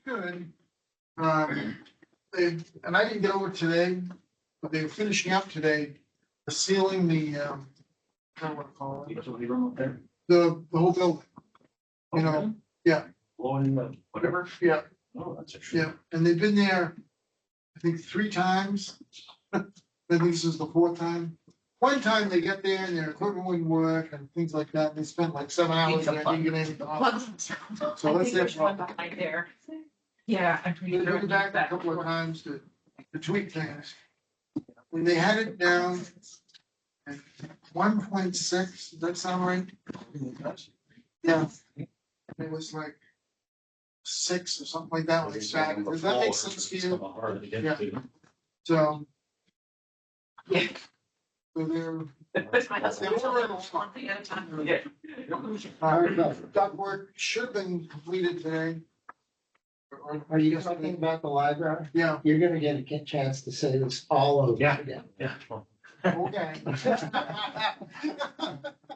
Good. And I didn't get over today, but they were finishing up today, sealing the, I don't know what to call it, the whole building. You know, yeah, Blowing the whatever. yeah, Oh, that's interesting. yeah. And they've been there, I think, 3 times. I think this is the 4th time. One time they get there and their equipment wouldn't work and things like that. They spent like 7 hours and I didn't get anything off. So that's their problem. Back there. Yeah, I'm pretty They sure. went back a couple of times to tweak things. When they had it down at 1.6, does that sound right? Yeah. It was like 6 or something like that when they started. Does that make sense to you? Yeah. So. Yeah. So they're. That's my husband. They were- One thing at a time. Yeah. Duct work should have been completed today. Are you talking about the library? Yeah, You're gonna get a chance to say this all over Yeah. again. Yeah. okay.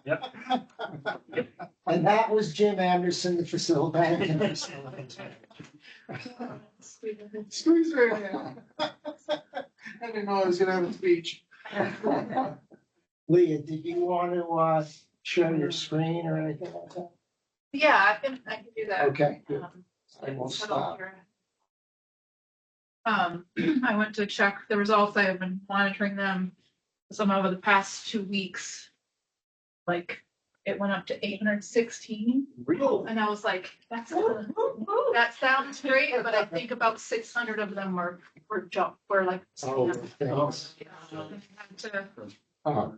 Yep. And that was Jim Anderson, the facilitator. Squeeze right in. I didn't know I was gonna have a speech. Leah, did you want to share your screen or anything like that? Yeah, I can do that. Okay, good. Um, I will settle stop. here. I went to check the results. I have been monitoring them some over the past 2 weeks. Like, it went up to 816, Real. and I was like, that sounds great, but I think about 600 of them were like. Oh, scams. thanks. I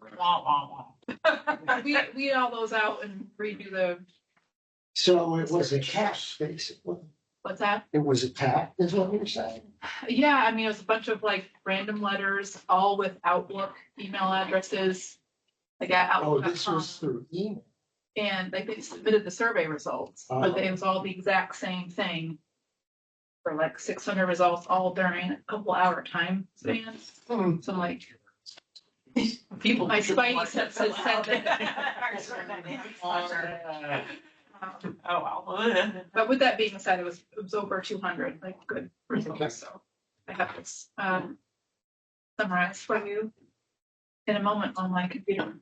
had to weed all those out and redo the, So it was a cat, basically. what's that? It was attacked, is what you're saying? Yeah, I mean, it was a bunch of like random letters, all with Outlook email addresses. Like at Oh, Outlook.com. this was through email. And like they submitted the survey results, but Oh. it was all the exact same thing. For like 600 results, all during a couple hour time spans. Hmm. So I'm like, people, my spidey senses said that. Oh, wow. But with that being said, it was over 200, like good results, so I have this summarized for you in a moment on my computer.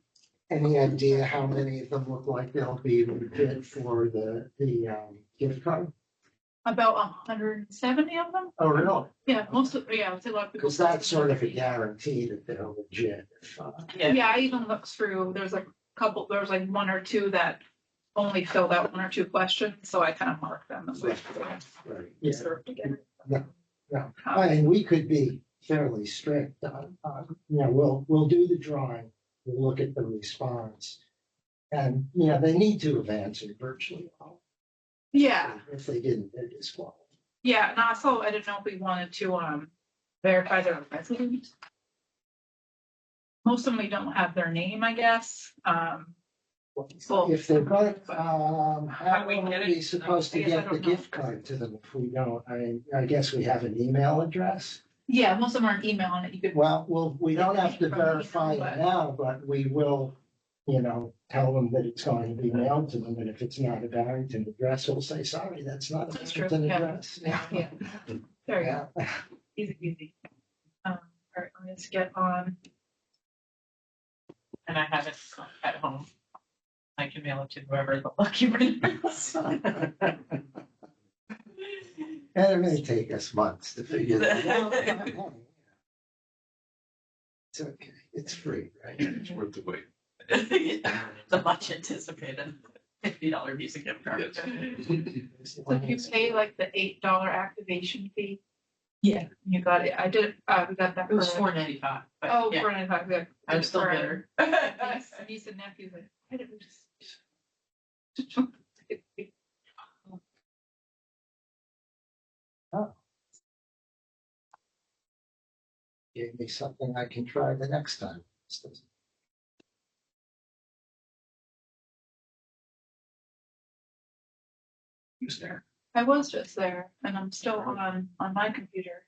Any idea how many of them look like they'll be good for the gift card? About 170 of them? Oh, really? Yeah, most of, yeah, I would say a lot of people. Because that's sort of a guarantee that they're legit. Yeah, I even looked through, there's a couple, there's like 1 or 2 that only filled out 1 or 2 questions, so I kind of marked them as well. Right. Yeah. Deserve to get it. No. I mean, we could be fairly strict on, we'll do the drawing, we'll look at the response. And, they need to have answered virtually all. Yeah, If they didn't, they're disqualified. yeah, and also I didn't know if we wanted to verify their resident. Most of them we don't have their name, I guess. Well, If they're going, how we are get it? we supposed to I guess I get the don't know. gift card to them if we don't? I guess we have an email address. Yeah, most of them aren't emailing it. You could. Well, we don't have to From email, verify but- it now, but we will, tell them that it's going to be mailed to them. And if it's not a Barrington address, we'll say, sorry, that's not a That's true, Barrington yeah. address. Yeah. There you go. Yeah. Easy, easy. All right, let's get on. And I have it at home. I can mail it to whoever the lucky winner is. And it may take us months to figure that out. It's okay. It's free, right? It's worth the wait. The much anticipated $50 Visa gift card. So if you pay like the $8 activation fee. Yeah. You got it. I did, we got that. It was for- $4.95. but Oh, yeah, $4.95, good. I'm still For bitter. Niece and nephew, like, why did we just? Gave me something I can try the next time. Who's there? I was just there and I'm still on my computer.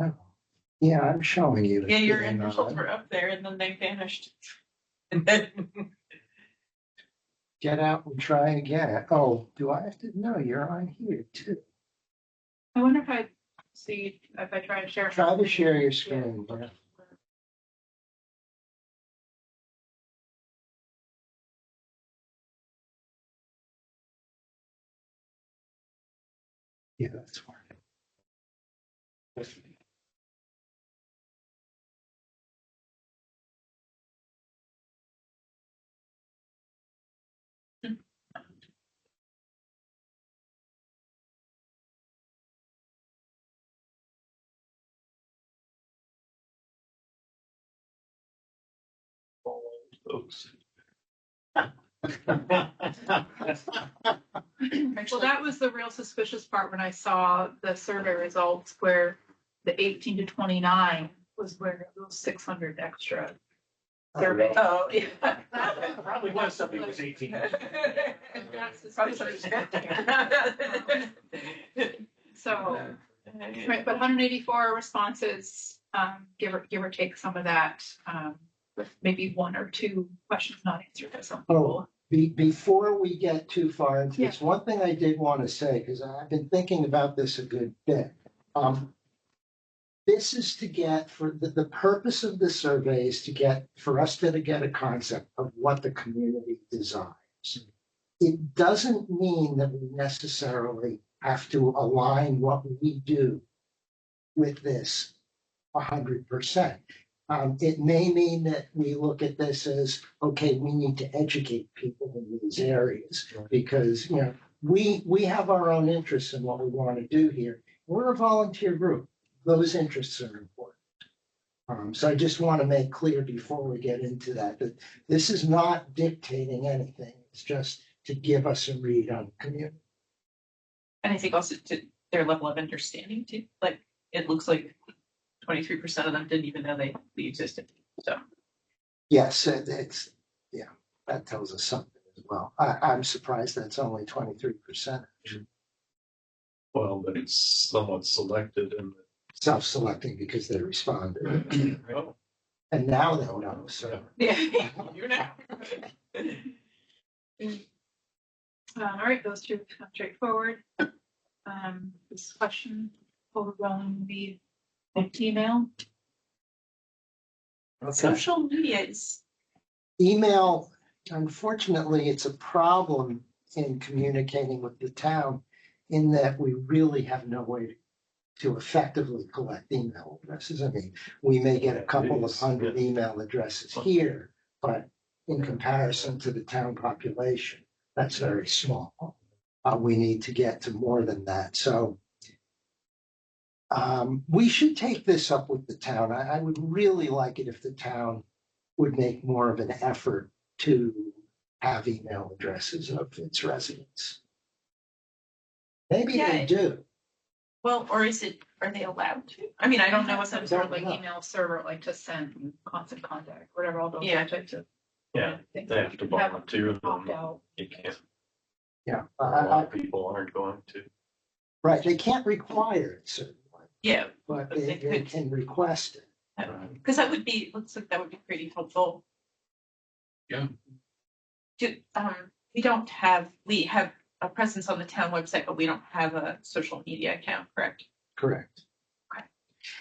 Oh. Yeah, I'm showing you. Yeah, your thing, initials were up there and then they vanished. And then Get out and try again. Oh, do I have to? No, you're on here too. I wonder if I see, if I try to share. Try to share your screen. Yeah. Yeah, that's fine. Folks. Well, that was the real suspicious part when I saw the survey results where the 18 to 29 was where those 600 extra survey. Oh, yeah. Probably was somebody who was 18. Probably something. So, right, but 184 responses, give or take some of that, with maybe one or two questions not answered by some people. Before we get too far into this, one thing I did want to say, because I've been thinking about this a good bit. This is to get, for the purpose of the survey is to get, for us to get a concept of what the community desires. It doesn't mean that we necessarily have to align what we do with this 100%. It may mean that we look at this as, okay, we need to educate people in these areas because, you know, we have our own interests in what we want to do here. We're a volunteer group. Those interests are important. So I just want to make clear before we get into that this is not dictating anything. It's just to give us a read on the community. And I think also to their level of understanding too. Like it looks like 23% of them didn't even know they existed. So Yes, yeah, that tells us something as well. I'm surprised that's only 23%. Well, but it's somewhat selected and. Self-selecting because they responded. Oh, And now they know, so. yeah, you're not. All right, those two come straightforward. This question overwhelmingly email. Social media is Email, unfortunately, it's a problem in communicating with the town in that we really have no way to effectively collect email addresses. I mean, we may get a couple of hundred email addresses here, but in comparison to the town population, that's very small. We need to get to more than that. So we should take this up with the town. I would really like it if the town would make more of an effort to have email addresses of its residents. Maybe they do. well, or is it? Are they allowed to? I mean, I don't know what some some sort sort of of like email server, like to send constant contact, whatever, all those Yeah. types of yeah, things. they have to volunteer Opt them. out. You can't, Yeah, a lot of people aren't going to. right. They can't require it certainly, Yeah, but But they they could. can request it. because that would be looks like that would be pretty helpful. Yeah. We have a presence on the town website, but we don't have a social media account, correct? Correct. Okay.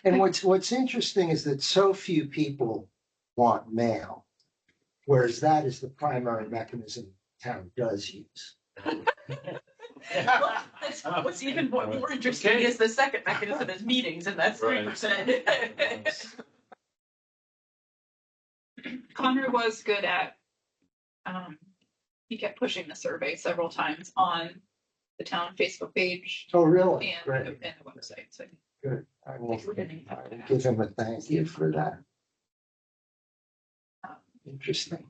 And what's interesting is that so few people want mail, whereas that is the primary mechanism town does use. Well, what's even more interesting is the second mechanism is meetings, and that's 3%. Connor was good at, he kept pushing the survey several times on the town Facebook page Oh, really? and Great. the website. So Good. I will we're getting I will give him a thank you for that. Interesting.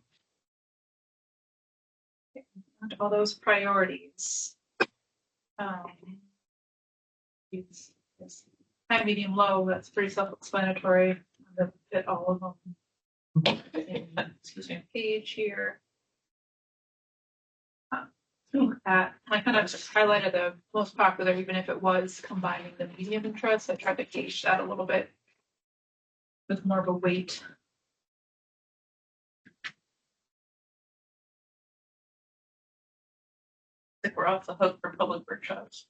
all those priorities. It's high, medium, low, that's pretty self-explanatory. I'm gonna fit all of them. Excuse me, page here. I kind of highlighted the most popular, even if it was combining the medium interest. I tried to gauge that a little bit with more of a weight. Like we're off the hook for public workshops.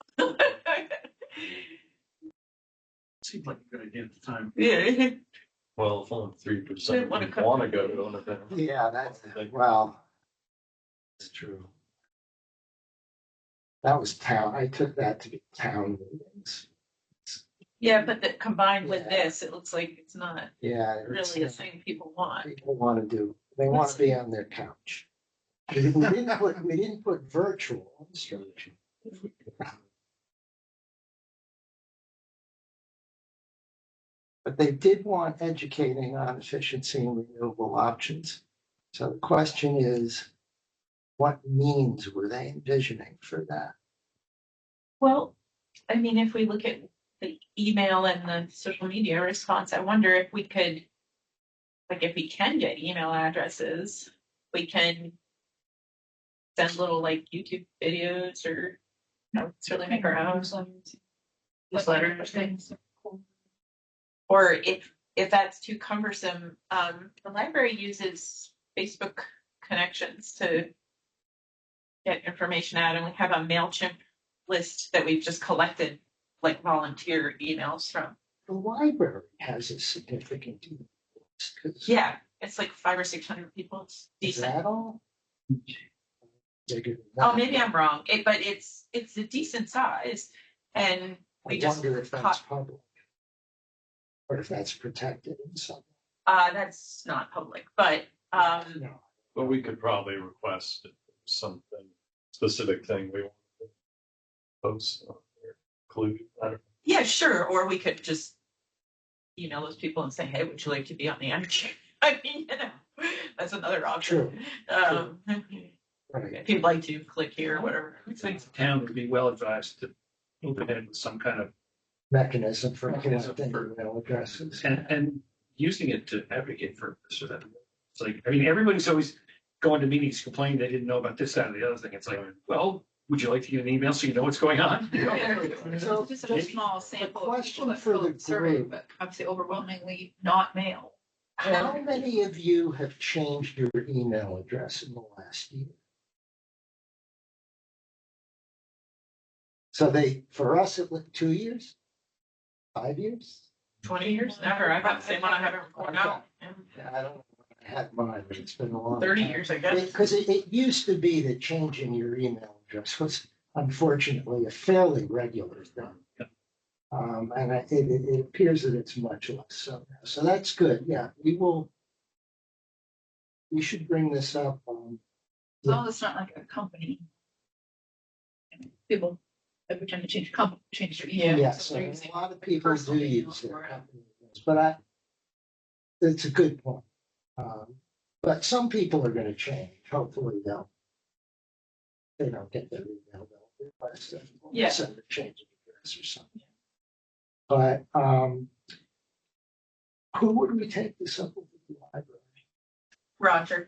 seemed like a good idea at the time. Yeah. Well, if only 3% Wanna come- want to go to it, then. Yeah, that's, well, it's true. That was town, I took that to be town meetings. Yeah, but that combined with Yeah. this, it looks like it's not Yeah. it's, really a thing people want. People want to do, they want to be on their couch. We didn't put virtual instruction. But they did want educating on efficiency and renewable options. So the question is, what means were they envisioning for that? Well, I mean, if we look at the email and the social media response, I wonder if we could, like, if we can get email addresses, we can send little like YouTube videos or, you know, certainly make our own newsletters things. Or if that's too cumbersome, the library uses Facebook connections to get information out, and we have a MailChimp list that we've just collected like volunteer emails from. The library has a significant email list, 'cause Yeah, it's like 500 or 600 people. It's is decent. that all? Bigger than Oh, that. maybe I'm wrong. But it's a decent size, and we I just wonder if that's caught. public. Or if that's protected in some. That's not public, but No. But we could probably request something, specific thing we want to post or include. I don't know. yeah, sure. Or we could just email those people and say, "Hey, would you like to be on the energy?" I mean, you know, that's another option. Right. If you'd like to click here or whatever. I think the town would be well advised to move ahead with some kind of, Mechanism for Mechanism collecting for- email addresses. and using it to advocate for this or that. It's like, I mean, everybody's always going to meetings complaining they didn't know about this, that, or the other thing. It's like, well, would you like to get an email so you know what's going on? So Just a small sample of question people that for fill the out the survey, group. but obviously overwhelmingly not male. How many of you have changed your email address in the last year? So for us, it was 2 years? 5 years? 20 years? Never. I've got the same one I haven't worn out. Yeah, I don't know. I had mine, but it's been a long 30 time. years, I guess. Because it used to be that changing your email address was unfortunately a fairly regular thing. And it appears that it's much less so now. So that's good. Yeah, we should bring this up. As long as it's not like a company. People that pretend to change company, change their email. Yes, so they're a using lot of people personal do email use their for it. company emails, but it's a good point. But some people are going to change. Hopefully they don't get their email, they'll request it. Yeah. Send a change of address or something. But who would we take this up with the library? Roger,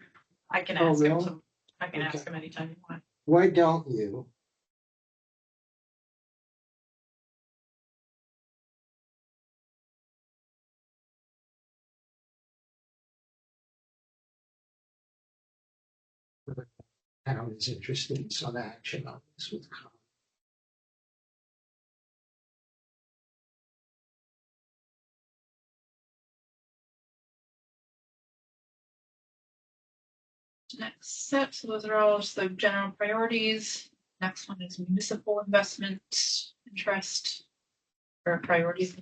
I can Oh, ask him. really? I can Okay. ask him anytime you want. Why don't you? The town is interested in some action on this with Con. Next steps, so those are all just the general priorities. Next one is municipal investment interest or priorities.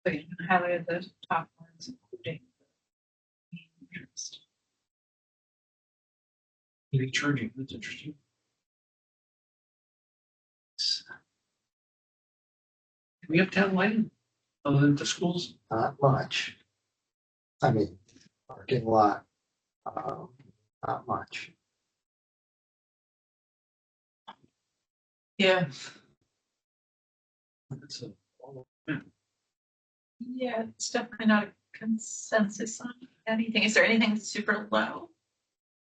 So you can highlight the top ones, including the interest. EV charging, that's interesting. Do we have town lighting other than the schools? Not much. I mean, parking lot, not much. Yeah. That's a, Yeah, it's definitely not a consensus on anything. Is there anything super low?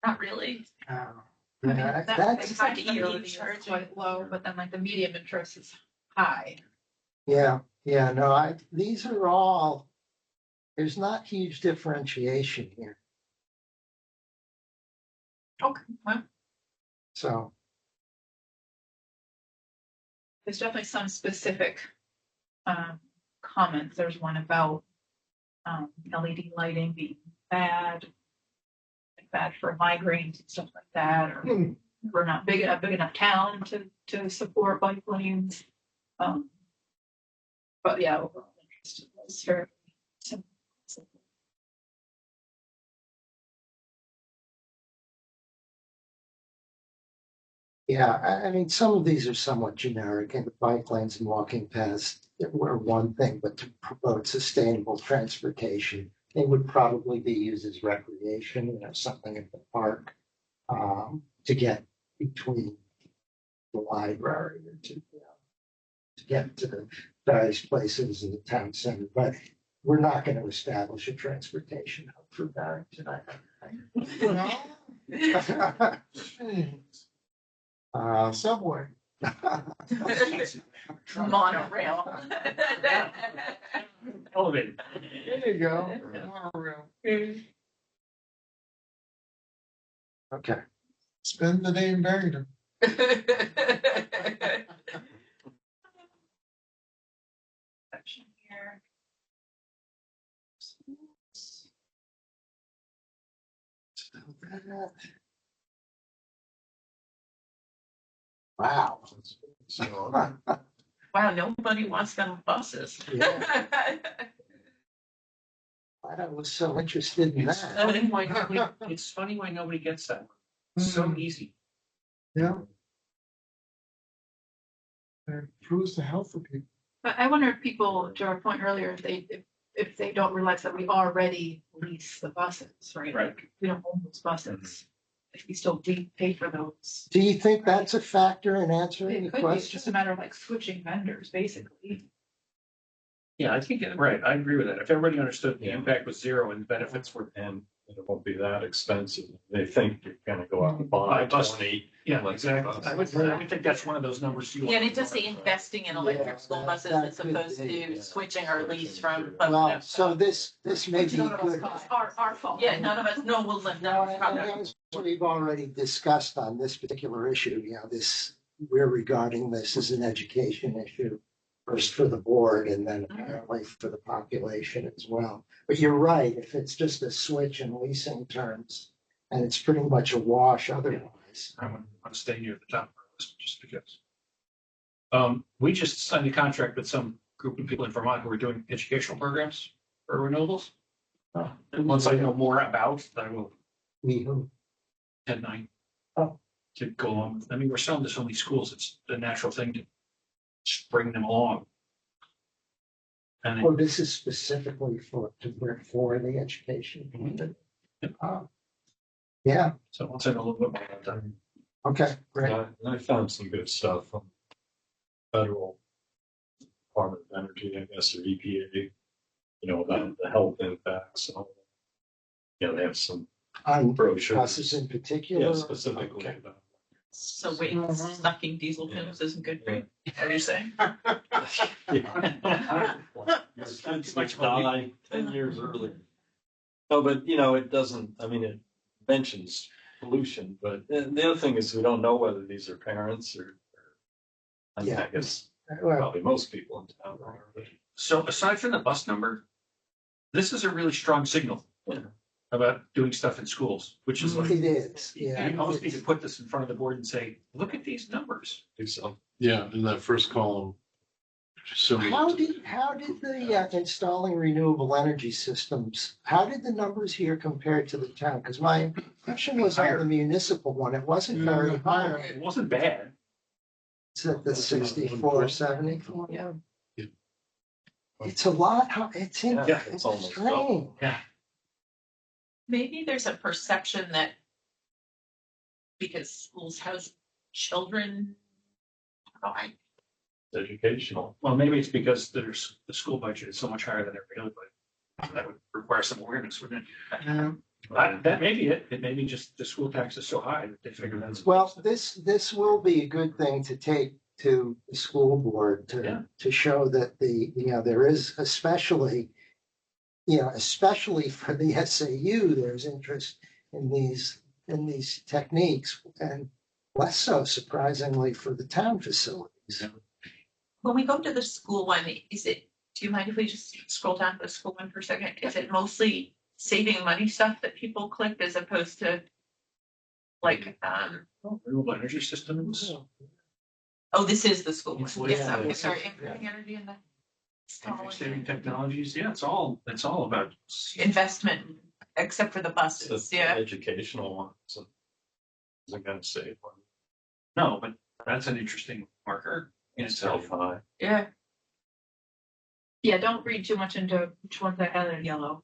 Not really. I mean, Yeah, that that's, big side the utility EV is charging. quite low, but then like the medium interest is high. yeah, no, these are all, there's not huge differentiation here. Okay, well, So there's definitely some specific comments. There's one about LED lighting being bad for migraines and stuff like that, or we're not big enough town to support bike lanes. But yeah, overall interest was fairly simple. Yeah, I mean, some of these are somewhat generic, and bike lanes and walking paths were one thing, but to promote sustainable transportation, they would probably be used as recreation, something at the park, to get between the library or to get to the various places in the town center. But we're not going to establish a transportation hub for Barrington. Subway. Monorail. Elevated. There you go. Monorail. Okay. Spend the day in Barrington. Section here. Wow. So, Wow, nobody wants them buses. Yeah. I was so interested in It's that. funny why nobody gets that. It's so easy. Yeah. It improves the health of people. But I wonder if people, to our point earlier, if they don't realize that we already lease the buses, right? Right. Like, we don't own those buses. If we still pay for those. Do you think that's a factor in answering the It could be, it's question? just a matter of like switching vendors, basically. Yeah, I think, right, I agree with that. If everybody understood the Yeah. impact was zero and the benefits were, and it won't be that expensive. They think you're gonna go out and buy Buy bus. 20. yeah, Like exactly. bus. I would think that's one of those numbers you. Yeah, and it does say investing in electric school Yeah, buses that as could opposed be, to yeah. switching our lease from. Well, so this may be None of us good. caused, our fault. Yeah, none of us know we'll live No, now. and as we've already discussed on this particular issue, we're regarding this as an education issue. First for the board and then apparently for the population as well. But you're right, if it's just a switch in leasing terms and it's pretty much a wash otherwise. I want to stay near the top of our list just because. We just signed a contract with some group of people in Vermont who are doing educational programs for renewables. And once I know more about, I will We who? head 9. Oh. To go along with. I mean, we're selling to so many schools, it's the natural thing to just bring them along. And Oh, this is specifically for the education. Yeah, so once I know a little bit more about that. okay, great. And I found some good stuff from federal Department of Energy, I guess, or EPA, about the health impacts. And all that. They have some On brochures. buses in particular. Yeah, specifically Okay. about. So wait, sucking diesel fumes isn't good for you? What are you saying? Your kids might die 10 years earlier. No, but it doesn't, it mentions pollution, but the other thing is we don't know whether these are parents or I Yeah. guess Well, probably most people in town are. But So aside from the bus number, this is a really strong signal Yeah. about doing stuff in schools, which is like, it is, yeah. you almost need to put this in front of the board and say, look at these numbers. do something. Yeah, in that first column. similar How to- did the installing renewable energy systems, how did the numbers here compare to the town? Because my impression was on the municipal one, it wasn't very high. It wasn't bad. It's at the 64, 74. Yeah. Yeah. It's a lot, it's Yeah, it's almost strange. Maybe there's a perception that because schools have children. Educational. Well, maybe it's because the school budget is so much higher than every other budget. That would require some awareness, wouldn't it? That may be it. It may be just the school tax is so high that they figure that's. Well, this will be a good thing to take to the school board Yeah. to show that there is especially for the SAU, there's interest in these techniques and less so surprisingly for the town facilities. when we go to the school one, is it, do you mind if we just scroll down to the school one for a second? Is it mostly saving money stuff that people click as opposed to like, Renewable energy systems. oh, this is the school one. Insulation. Yes, I'm Yeah. sorry, improving energy in the Energy saving technologies, yeah, it's all about. investment, except for the It's buses, the yeah. educational one. So isn't gonna save one. No, but that's an interesting marker in It's so itself. high. Yeah. Yeah, don't read too much into which ones are highlighted in yellow.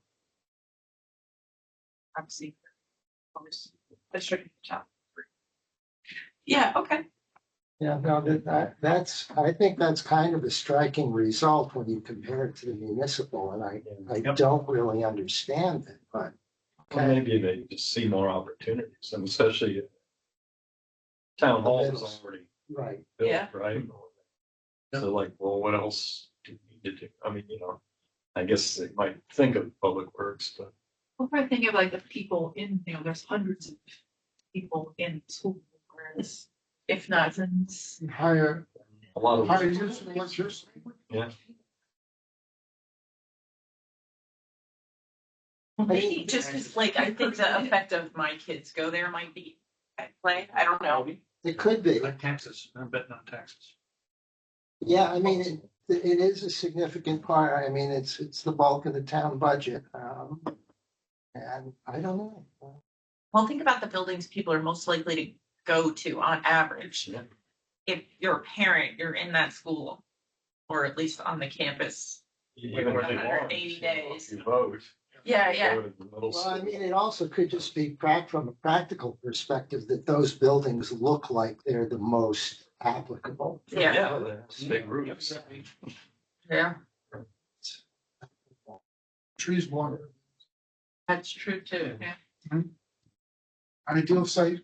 Obviously. Let's check the top. Yeah, okay. Yeah, no, that's, I think that's kind of a striking result when you compare it to the municipal, and I Yep. don't really understand it, but. Well, maybe they just see more opportunities, and especially town hall is already Right. built, Yeah. right? So like, well, what else do we need to do? I mean, I guess they might think of public works, but Well, I think of like the people in, there's hundreds of people in school, whereas if not, dozens. Higher, a lot of. higher use of electricity. Yeah, Maybe just because, like, I think the effect of my kids go there might be at play. I don't know. It could be. Like taxes, I'm betting on taxes. Yeah, I mean, it is a significant part. I mean, it's the bulk of the town budget. And I don't know. Well, think about the buildings people are most likely to go to on average. Yeah. If you're a parent, you're in that school, or at least on the campus. even if they 180 want, days. you vote. Yeah, yeah. Go to the middle Well, I school. mean, it also could just be from a practical perspective that those buildings look like they're the most applicable. Yeah. Yeah, they're big roofs. Yeah, Trees, water, that's true too. Yeah. ideal site,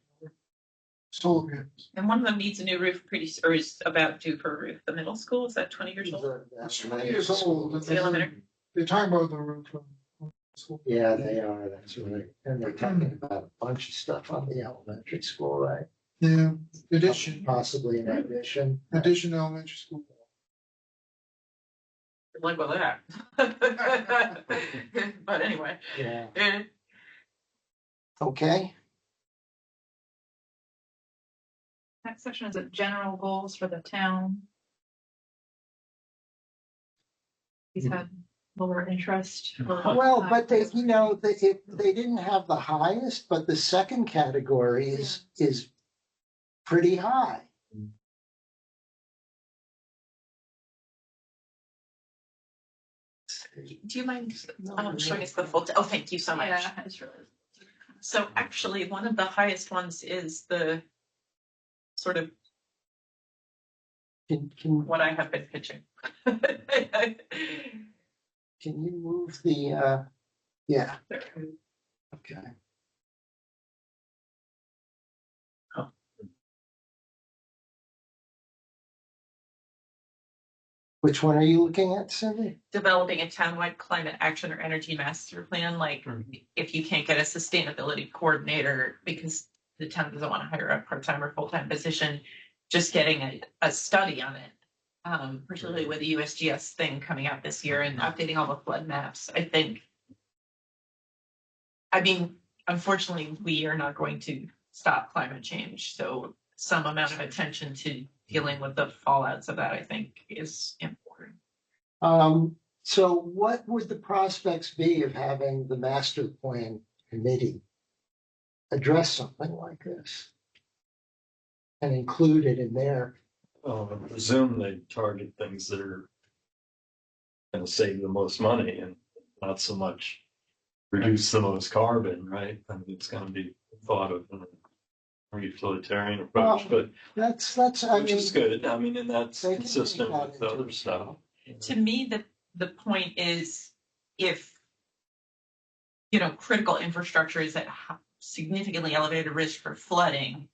solar panels. And one of them needs a new roof or is about due for a roof. The middle school, is that 20 years old? It's 20 years old. and The elevator? They're talking about the roof. Yeah, they are, that's right. And they're talking about a bunch of stuff on the elementary school, right? Yeah, addition, Possibly an addition. addition elementary school. Good luck with that. But anyway. Yeah, Yeah. okay. Next section is the general goals for the town. He's had lower interest. Well, but they didn't have the highest, but the second category is pretty high. Do you mind showing us the full? Oh, thank you so much. Yeah, it's really. So actually, one of the highest ones is the sort of Can what I have been pitching. can you move the, yeah, okay. Which one are you looking at, Cindy? Developing a townwide climate action or energy master plan. Like, if you can't get a sustainability coordinator because the town doesn't want to hire a part-time or full-time position, just getting a study on it, particularly with the USGS thing coming out this year and updating all the flood maps. I mean, unfortunately, we are not going to stop climate change. So some amount of attention to dealing with the fallouts of that, I think, is important. So what would the prospects be of having the master plan committee address something like this? And include it in their, I presume they target things that are gonna save the most money and not so much reduce the most carbon, right? I mean, it's gonna be thought of in a utilitarian approach, but that's, I which mean. is good. I mean, and that's They can consistent take that with into other stuff. account. To me, the point is if, critical infrastructure is at significantly elevated risk for flooding,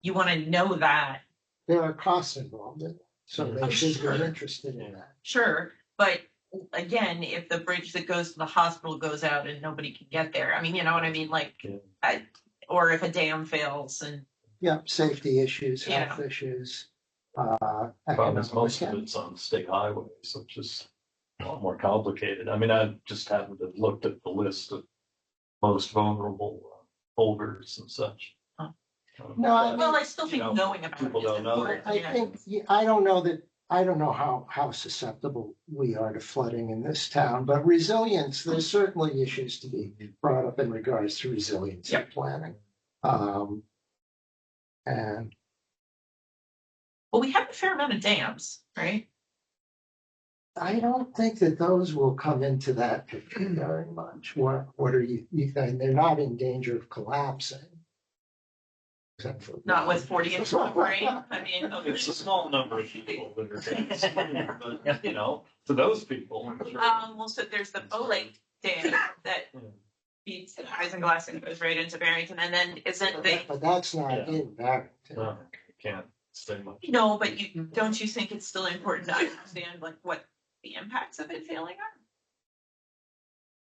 you want to know that. There are costs involved in it, so they should Sure. be interested in that. Sure, but again, if the bridge that goes to the hospital goes out and nobody can get there, I mean, you know what I mean? Like, Yeah. or if a dam fails and Yeah, safety issues, Yeah. health issues. Problem is economic most of and- it's on state highways, which is a lot more complicated. I mean, I just happened to have looked at the list of most vulnerable holders and such. Huh. No, I Well, I still You think know, knowing about it people is don't know important. that. I think, I don't know that, I don't know how susceptible we are to flooding in this town, but resilience, there's certainly issues to be brought up in regards to resiliency Yep. planning. And Well, we have a fair amount of dams, right? I don't think that those will come into that picture very much. What are you think they're not in danger of collapsing? Except for. Not with 40 inches of rain. I mean, It's a small number of people that are dancing, but you know, to those people, I'm sure. well, so there's the Bow Lake Dam that feeds the Isinglass and goes right into Barrington, and then isn't the, But that's not Yeah. in Barrington. No, you can't say much. no, but don't you think it's still important to understand like what the impacts of it failing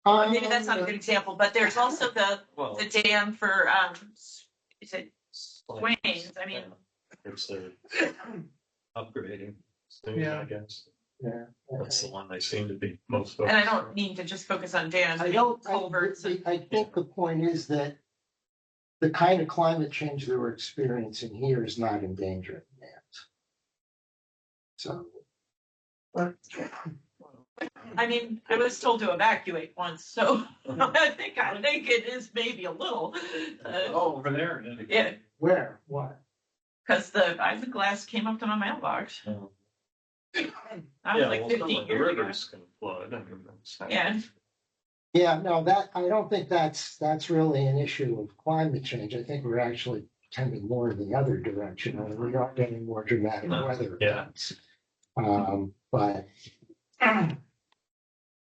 are? Maybe that's not a good example, but there's also Well, the dam for, is it Swains? I mean, it's their upgrading soon, Yeah. I guess. Yeah. That's the one they seem to be most. and I focused don't on. mean to just focus on dams, I I mean don't, culverts and. I think the point is that the kind of climate change that we're experiencing here is not endangering dams. So. I mean, I was told to evacuate once, so I think it is maybe a little. Oh, over there. Yeah, Where, what? because the Isinglass came up to my mailbox. Oh. That was Yeah, like well, some 15 of the years ago. rivers can flood. I mean, that's. Yeah, Yeah, no, I don't think that's really an issue of climate change. I think we're actually tending more in the other direction, and we are getting more dramatic weather Yeah. events. But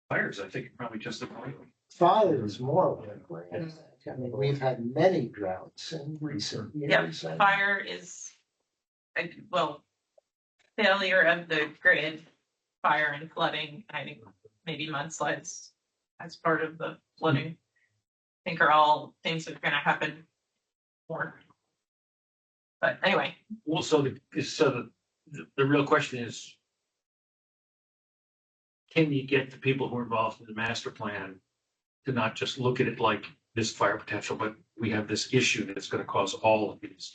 Fires, I think, are probably just a point. fire is more likely. I think. I mean, we've had many droughts in recent years. and- fire is, well, failure of the grid, fire and flooding, I think maybe mudslides as part of the flooding. I think are all things that are gonna happen more. But anyway, Well, so the real question is, can you get the people who are involved in the master plan to not just look at it like this fire potential, but we have this issue that's going to cause all of these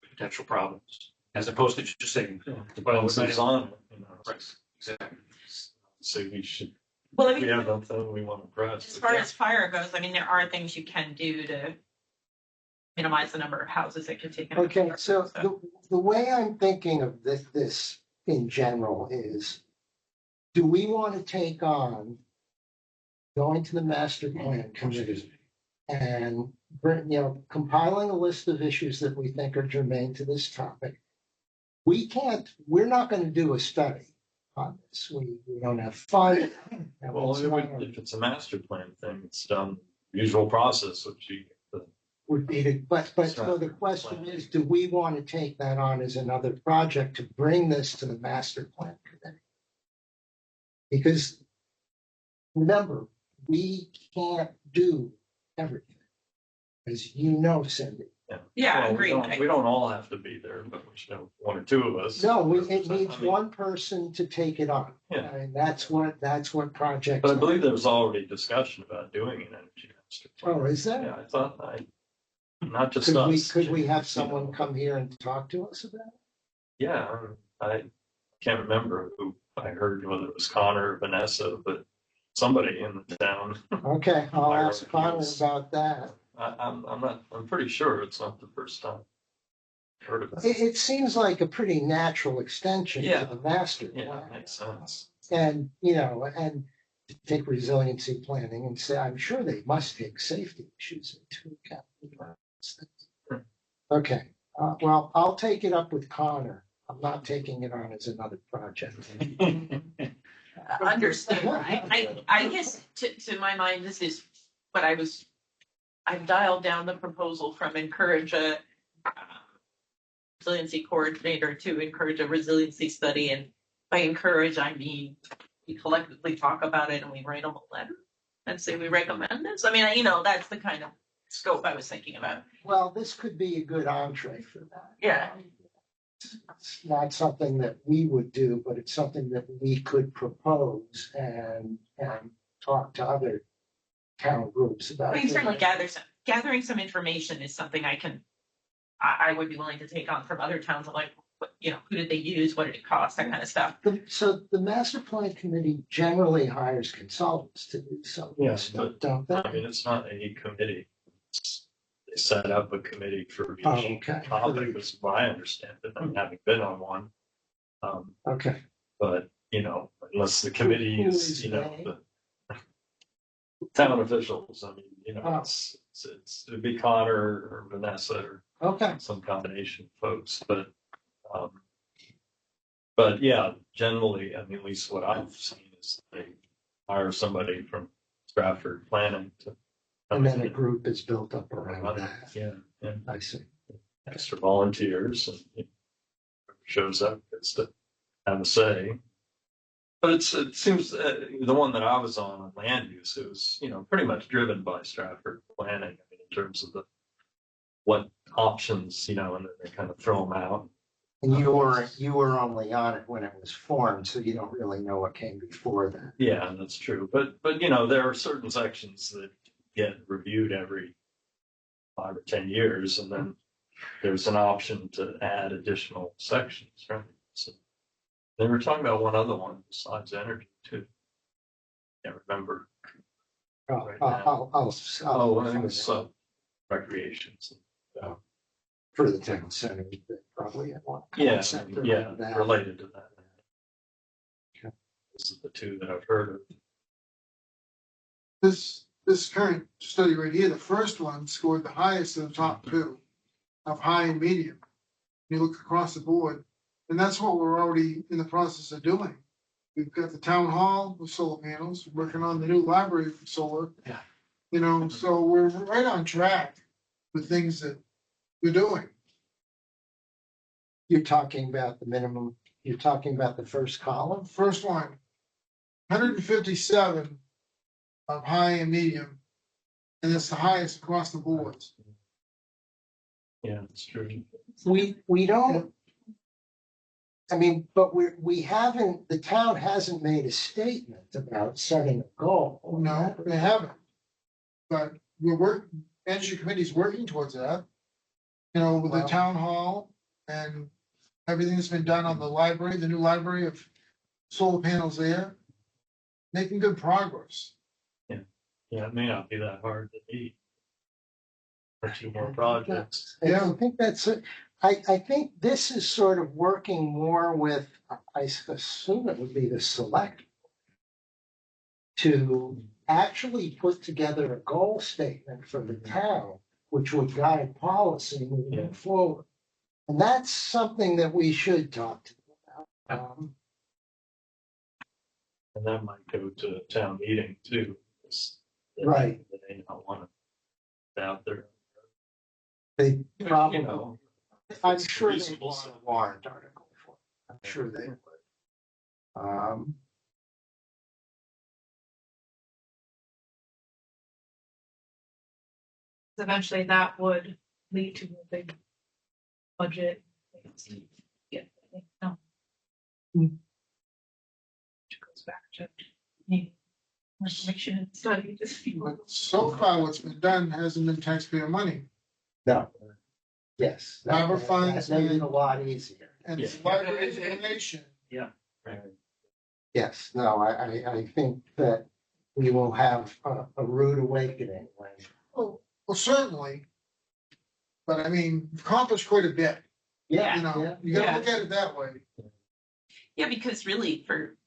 potential problems, as opposed to just saying, well, This is on it, you know. Right, exactly. So we should, well, I we mean, have nothing we want to press. as far as fire goes, I mean, there are things you can do to minimize the number of houses that could take. an Okay, effect, so the way I'm thinking of this in general is, do we want to take on going to the master plan committee and compiling a list of issues that we think are germane to this topic? We're not going to do a study on this. We don't have fun. Well, if it's a master plan thing, it's done usual process, which you. Would be but so the question is, do we want to take that on as another project to bring this to the master plan committee? Because remember, we can't do everything, as you know, Cindy. Yeah, Well, agreed. we don't all have to be there, but we should have one or two of us. No, it needs I mean, one person to take it on. Yeah. I mean, that's what projects. But I believe there was already discussion about doing an energy master plan. Oh, is there? Yeah, I thought not just us. Could we have someone come here and talk to us about it? Yeah, I can't remember who I heard, whether it was Connor or Vanessa, but somebody in the town. Okay, I'll Fire ask Connor appeals. about that. I'm pretty sure it's not the first time I've heard of it. It seems like a pretty natural extension Yeah. to the master Yeah, plan. it makes sense. And, and to take resiliency planning and say, I'm sure they must take safety issues into account. Okay, well, I'll take it up with Connor. I'm not taking it on as another project. Understood. I guess to my mind, this is what I've dialed down the proposal from encourage a resiliency coordinator to encourage a resiliency study. And by encourage, I mean, we collectively talk about it and we write them a letter and say we recommend this. I mean, that's the kind of scope I was thinking about. Well, this could be a good entree for that. Yeah. It's not something that we would do, but it's something that we could propose and talk to other town groups about. I mean, certainly gathering some information is something I would be willing to take on from other towns of like, who did they use? What did it cost? That kind of stuff. So the master plan committee generally hires consultants to do some of Yeah, this stuff, but don't they? I mean, it's not a committee. They set up a committee for each Oh, okay. topic, is what I understand it, and having been on one. Okay, But, unless the committee Who is, is they? the town officials, I mean, Oh. it'd be Connor or Vanessa or okay. some combination of folks, but yeah, generally, I mean, at least what I've seen is they hire somebody from Stratford planning to. And then a group is built up around that. Yeah, and I see. extra volunteers and whoever shows up gets to have a say. But it seems the one that I was on land use, it was, pretty much driven by Stratford planning. I mean, in terms of what options, and then they kind of throw them out. And you were only on it when it was formed, so you don't really know what came before that. Yeah, that's true. But there are certain sections that get reviewed every 5 or 10 years, and then there's an option to add additional sections, right? So they were talking about one other one besides energy too. Can't remember. Right now. I'll I think find it's out. recreations. For the town center, they probably have one. Yeah, concept around yeah, that. related to that. Okay. This is the two that I've heard of. This current study right here, the first one scored the highest of the top two of high and medium. You look across the board, and that's what we're already in the process of doing. We've got the town hall with solar panels, working on the new library with solar. Yeah. So we're right on track with things that we're doing. You're talking about the minimum, you're talking about the first column? First one, 157 of high and medium, and it's the highest across the boards. Yeah, it's true. We don't. I mean, but we haven't, the town hasn't made a statement about setting a goal. No, they haven't. But energy committee's working towards that. With the Well- town hall and everything that's been done on the library, the new library of solar panels there. Making good progress. Yeah, it may not be that hard to meet. For 2 more projects. I think that's it. I think this is sort of working more with, I assume it would be the select to actually put together a goal statement for the town, which would guide policy moving forward. And that's something that we should talk to them about. And that might go to town meeting too. Right. They may not want it out there. They Which, probably, I'm it's sure they reasonable, want so- a warrant article for it. I'm sure they would. Eventually that would lead to a big budget. Yeah, I think, no. Hmm. Which goes back to needing more information and study to see what. But so far, what's been done hasn't been taxpayer money. No. Yes. Harbor funds That made it and- a lot easier. And Yeah. library information. Right. Yes, no, I think that we will have a rude awakening when. Well, certainly. But I mean, we've accomplished quite a bit. Yeah. You gotta look at it that way. Yeah, because really for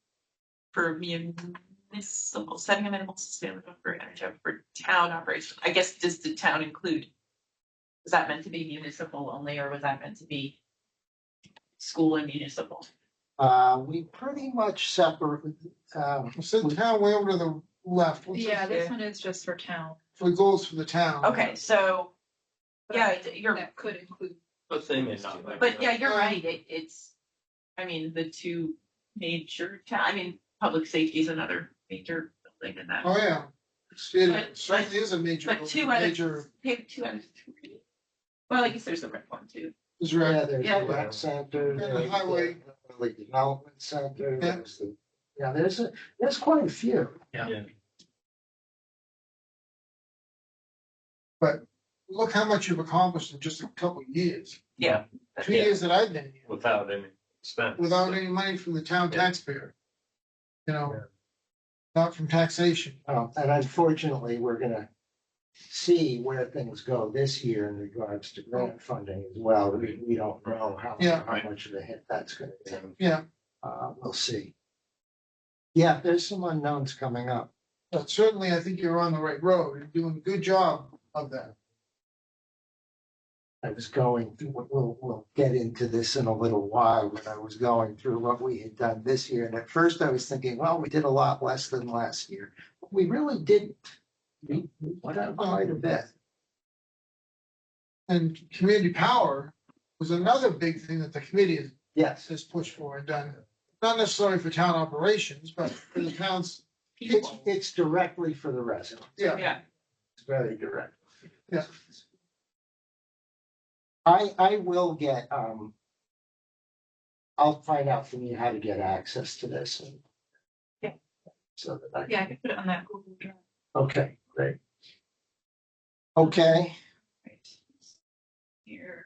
municipal, setting a minimal sustainable for energy for town operations, I guess, does the town include? Was that meant to be municipal only, or was that meant to be school and municipal? We pretty much separate, So the town way over to the left. What's Yeah, this? this one is just for town. For goals for the town. Okay, so, yeah, you're, That could include. But they may not. but yeah, you're right, it's, I mean, the two major public safety is another major building in that. Oh, yeah. It certainly is a but two out of- major. Two out of three. Well, I guess there's the red one too. Is Yeah, right. there's Yeah. the rec center. And the there's highway. the Development Center. Yeah. There's quite a few. Yeah. But look how much you've accomplished in just a couple of years. Yeah. 2 years that I've been here, Without any expense. without any money from the town Yeah. taxpayer. You know, not from taxation. And unfortunately, we're gonna see where things go this year in regards to grant funding as well. We don't know Yeah. how much of a hit that's gonna be. Yeah, We'll see. Yeah, there's some unknowns coming up. but certainly I think you're on the right road. You're doing a good job of that. I was going through, we'll get into this in a little while, when I was going through what we had done this year. And at first I was thinking, well, we did a lot less than last year. But we really didn't. We done quite a bit. And community power was another big thing that the committee Yes, has pushed for and done. Not necessarily for town operations, but for the town's people. it's directly for the residents. Yeah, Yeah. It's very direct. Yeah. I will get, I'll find out from you how to get access to this. Yeah. So that I, Yeah, I can put it on that Google Drive. okay, great. Okay, Right. Here,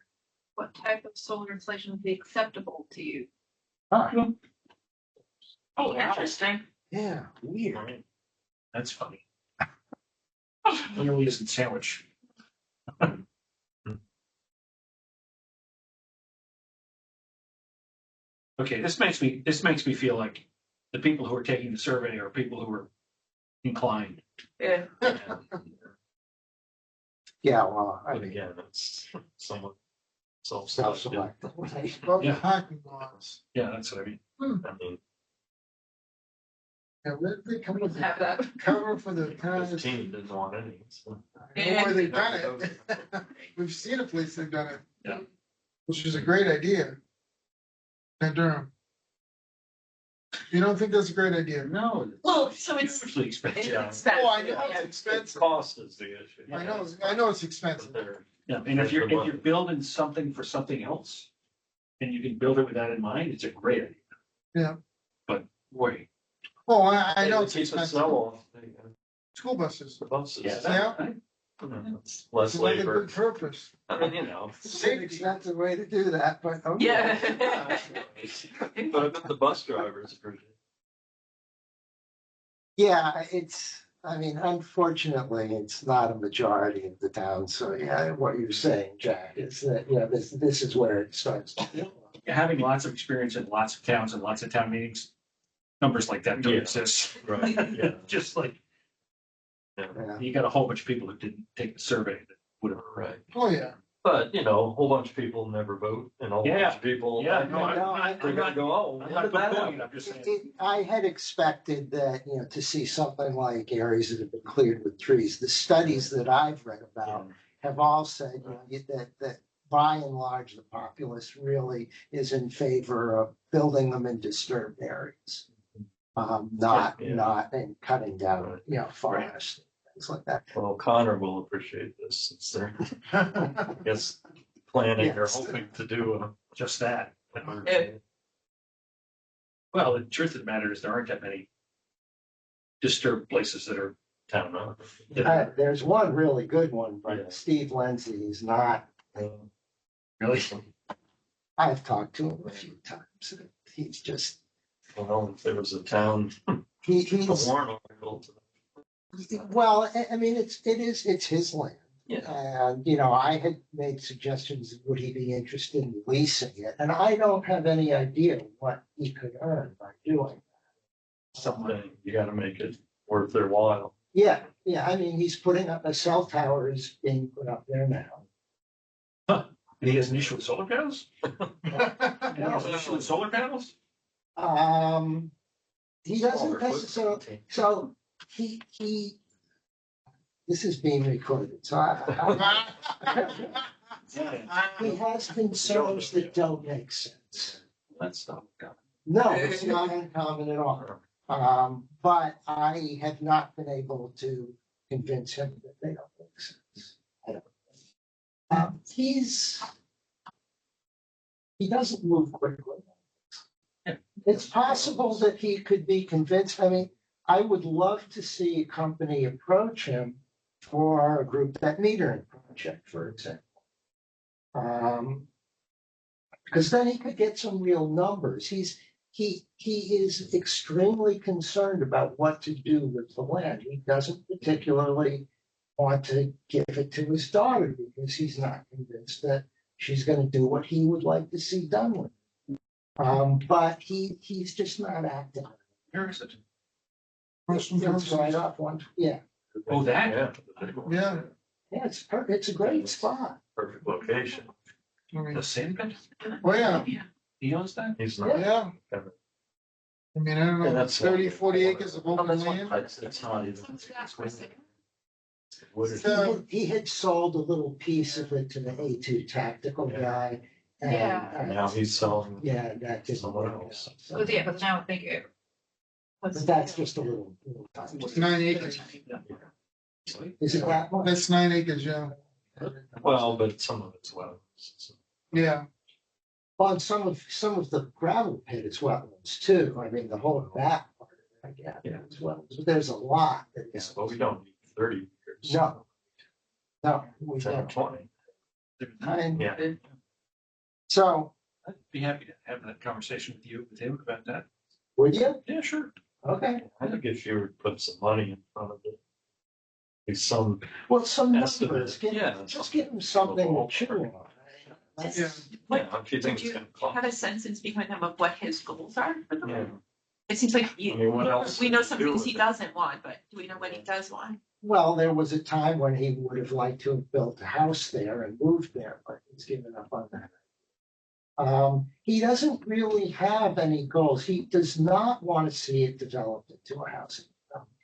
what type of solar installation would be acceptable to you? huh, Oh, interesting. yeah, weird. That's funny. Literally isn't sandwich. Okay, this makes me feel like the people who are taking the survey are people who are inclined. Yeah. Yeah, well, I But mean, again, it's somewhat self-selected. self-selected, right? about the Yeah. parking lots. Yeah, that's what I mean. I mean, Yeah, where did they come with Have that that. cover for the parents? 15 didn't want any, so. I know where they've done it. We've seen a place they've done it. Yeah. Which is a great idea. In Durham. You don't think that's a great idea? No. Well, so it's Hugely expensive. Yeah. expensive. Oh, I know Yeah. it's expensive. Cost is the issue. I know it's expensive. But they're- Yeah, and if you're building something for something else, and you can build it with that in mind, it's a great idea. Yeah. But boy, Oh, I know They it's keep the expensive. snow off School buses. the buses. yeah, Yeah. It's less It's another labor. good purpose. I mean, you know. It's an expensive way to do that, but. okay. Yeah. But I bet the bus drivers appreciate it. Yeah, I mean, unfortunately, it's not a majority of the town, so yeah, what you're saying, Jack, is that, this is where it starts. having lots of experience in lots of towns and lots of town meetings, numbers like that don't Yeah. exist. Right, yeah. Just like, Yeah. you got a whole bunch of people who didn't take the survey that would have. Right. Oh, yeah. But, you know, a whole bunch of people never vote and a whole bunch of people. Yeah, no, They're gonna go, oh, I'm what not did that poo-pooing it, happen? I'm just saying. I had expected that, to see something like areas that have been cleared with trees. The studies that I've read about have all said, that by and large, the populace really is in favor of building them in disturbed areas. Not in cutting down, forest, things like that. Well, Connor will appreciate this since they're, I guess, planning or Yes. hoping to do Just that. a. Well, the truth of the matter is there aren't that many disturbed places that are Town owned. There's one really good one, Yeah. but Steve Lindsay is not, really. I've talked to him a few times. He's just, Well, if there was a town, he's, a warrant article to. well, I mean, it's his land. Yeah. And, I had made suggestions, would he be interested in leasing it? And I don't have any idea what he could earn by doing. Something, you gotta make it worth their while. Yeah, I mean, he's putting up, a cell tower is being put up there now. And he has an issue with solar panels? He has an issue with solar panels? He doesn't necessarily, so he, this is being recorded, so he has concerns that don't make sense. That's not. No, it's not uncommon at all. But I have not been able to convince him that they don't make sense. I don't. He's, he doesn't move quickly. Yeah. It's possible that he could be convinced. I mean, I would love to see a company approach him for a group net metering project, for example. Because then he could get some real numbers. He is extremely concerned about what to do with the land. He doesn't particularly want to give it to his daughter because he's not convinced that she's going to do what he would like to see done with it. But he's just not acting. Where is it? It's right off one. Yeah, Oh, that? Yeah. yeah, it's a great spot. Perfect location. I mean, The sand pit? oh, yeah, He owns that? He's not. yeah. I mean, I don't Yeah, know, that's 30, 40 acres of open land. It's not even. So- He had sold a little piece of it to the A2 tactical guy. And, Yeah. Now he's selling. Yeah, that didn't Someone work else. out. So- But yeah, but now I think it. But that's just a little. It's 9 acres. Is it that much? That's 9 acres, yeah. Well, but some of it's well. Yeah, Well, and some of the gravel pit is wetlands too. I mean, the whole back part of it, I guess, Yeah. is wetlands. But there's a lot that Yeah, is. but we don't need 30 years. No. No, we 10 or don't. 20. And Yeah. so, I'd be happy to have that conversation with him about that. would you? Yeah, sure. Okay. I think if you would put some money in front of it. Be some, Well, some Estimate, numbers, yeah. just give them something to chew on. That's- yeah. yeah, if you think Did it's you gonna cost. have a sense in speaking with him of what his goals are for the Yeah. land? It seems like I mean, what else we know do some you do things with he it? doesn't want, but do we know what he does want? Well, there was a time when he would have liked to have built a house there and moved there, but he's given up on that. He doesn't really have any goals. He does not want to see it developed into a housing development.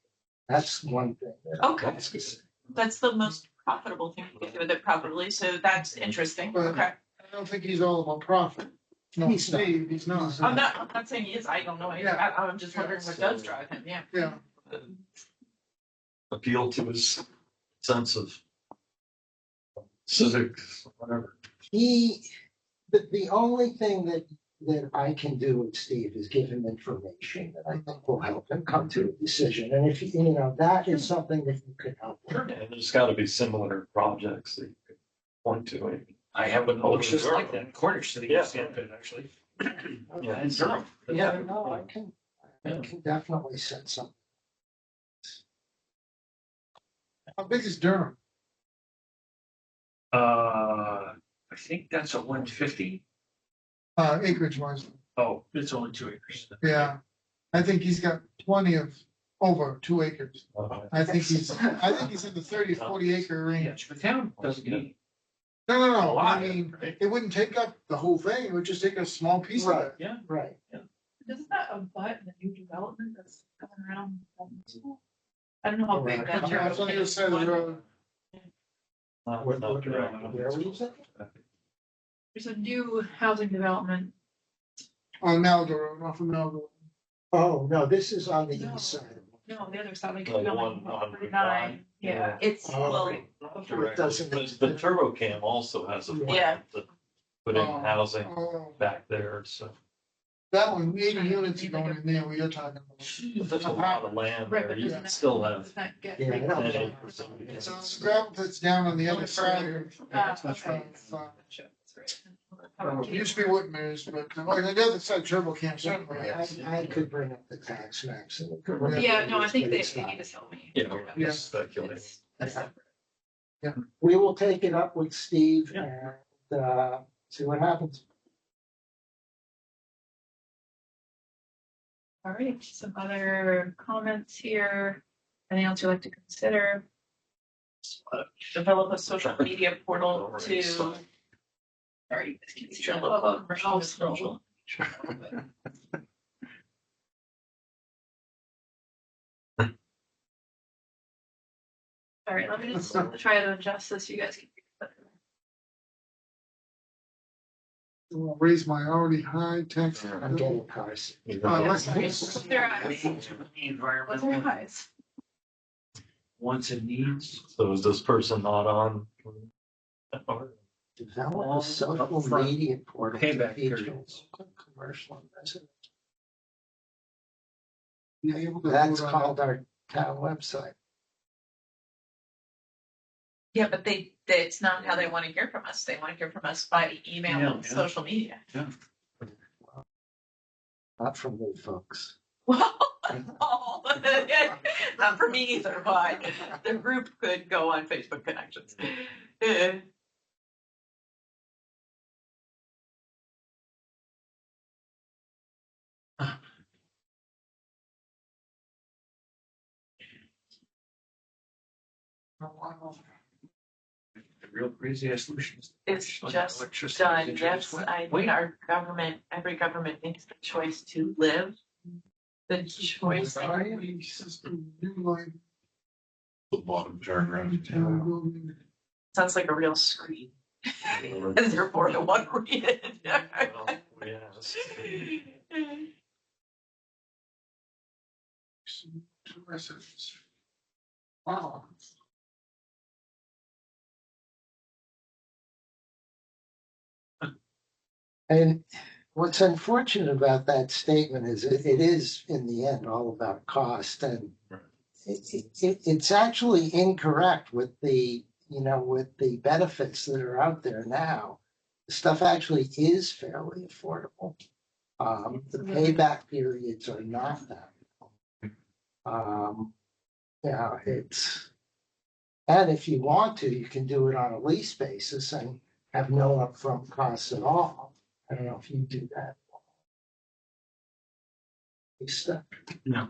That's one thing. that I Okay. can see. That's the most profitable thing you can do with it probably, so that's interesting, Well, okay. I don't think he's all about profit. No, He's not. Steve, he's not. I'm not saying he is, I don't know, I'm just wondering what does drive him, yeah. Yeah, Appeal to his sense of civics, whatever. The only thing that I can do with Steve is give him information that I think will help him come to a decision. And if, that is something that you could help with. And there's gotta be similar projects that you could point to. Maybe. I have one that looks just like that, Cornish City, Yeah. sand pit, actually. Yeah. And Durham. Yeah, no, I can definitely set something. how big is Durham? I think that's a 150. Acreage wise, Oh, it's only 2 acres. yeah. I think he's got plenty of over 2 acres. I think he's in the 30, 40 acre Yeah, range. the town doesn't need. No, A lot, I mean, right? it wouldn't take up the whole thing, it would just take a small piece of it. Yeah. Right. Doesn't that abut the new development that's coming around? I don't know how big that. Yeah, it's on the other side of the road. Not directly. Where was it? There's a new housing development. On Maldo Road, off of Maldo. Oh, no, this is on the No. east side. No, the other side, like. Like building 109. Yeah. It's, Oh. well, Not It doesn't- directly, but the turbo cam also has a Yeah. plan to put in Oh. housing Oh, back there, so. that one, 80 units are going in there, what you're talking about. But there's a lot of land Right, there, but you doesn't can that- still have. does that get Yeah, big? that was- So the gravel pit's down on the other side of, Okay. it used to be Whitmer's, but on the other side, Turbo Camp certainly. I could bring up the tax maps and. it could bring up Yeah, the no, I numbers, think but they it's not. need to tell me. Yeah, we're not Yeah. speculating. It's a separate. We will take it up with Steve Yeah. and, see what happens. All right, some other comments here. Anything else you'd like to consider? develop a social media portal to. Sorry, this can be your logo, commercial, social. All right, let me just try to adjust this. You guys can. Raise my already high tax. I'm getting cars. Let's- What's their highs? What's their highs? Wants and needs. So is this person not on? Develop a social Upfront media portal. to payback feature periods. local, commercial, and residential. Be able to That's vote on called our town website. Yeah, but it's not how they want to hear from us. They want to hear from us by email and Yeah. social media. Not from me, folks. Well, not for me either, but the group could go on Facebook Connections. The real crazy ass solutions. It's Like just electricity, done. interest Yes, went I way think our government, every government makes the choice to live. The choice. Society system, new line, The bottom paragraph. town building. Sounds like a real scream. And therefore I want to read it. Well, yes. Two residents. Wow. And what's unfortunate about that statement is it is in the end all about cost, and it's actually incorrect with the, with the benefits that are out there now. The stuff actually is fairly affordable. The payback periods are not that. And if you want to, you can do it on a lease basis and have no upfront costs at all. I don't know if you do that. Stuff. No.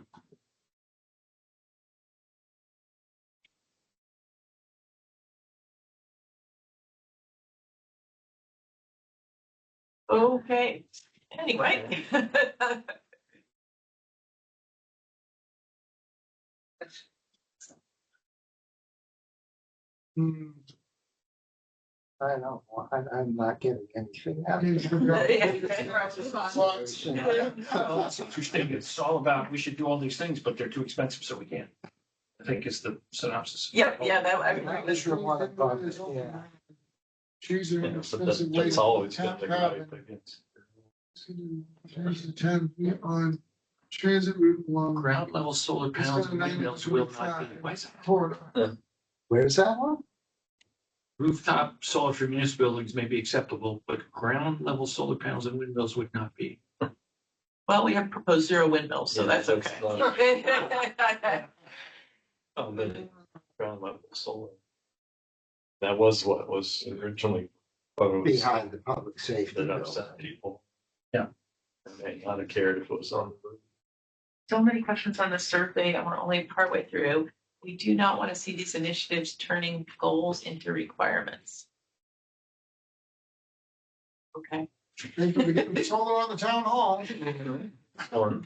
Okay, anyway. Hmm. I don't want, I'm not getting anything out I of mean, it. Well, it's interesting. It's all about, we should do all these things, but they're too expensive, so we can't. I think is the synopsis. Yeah, that, I mean, That was your one above it, yeah. Choose an Yeah, but expensive way. that's to always tap good. cabin. Change the town on transit route along. Ground level solar panels and windmills will not be. Why is that? Florida. Where's that one? Rooftop solar for municipal buildings may be acceptable, but ground level solar panels and windmills would not be. well, we have proposed 0 windmills, so Yeah, that's that's okay. Oh, the ground level solar. That was what was originally. What it was Behind the public safety that building. upset people. Yeah. And they not have cared if it was on the roof. So many questions on the survey, and we're only partway through. We do not want to see these initiatives turning goals into requirements. Okay. Think of getting solar on the town hall. Or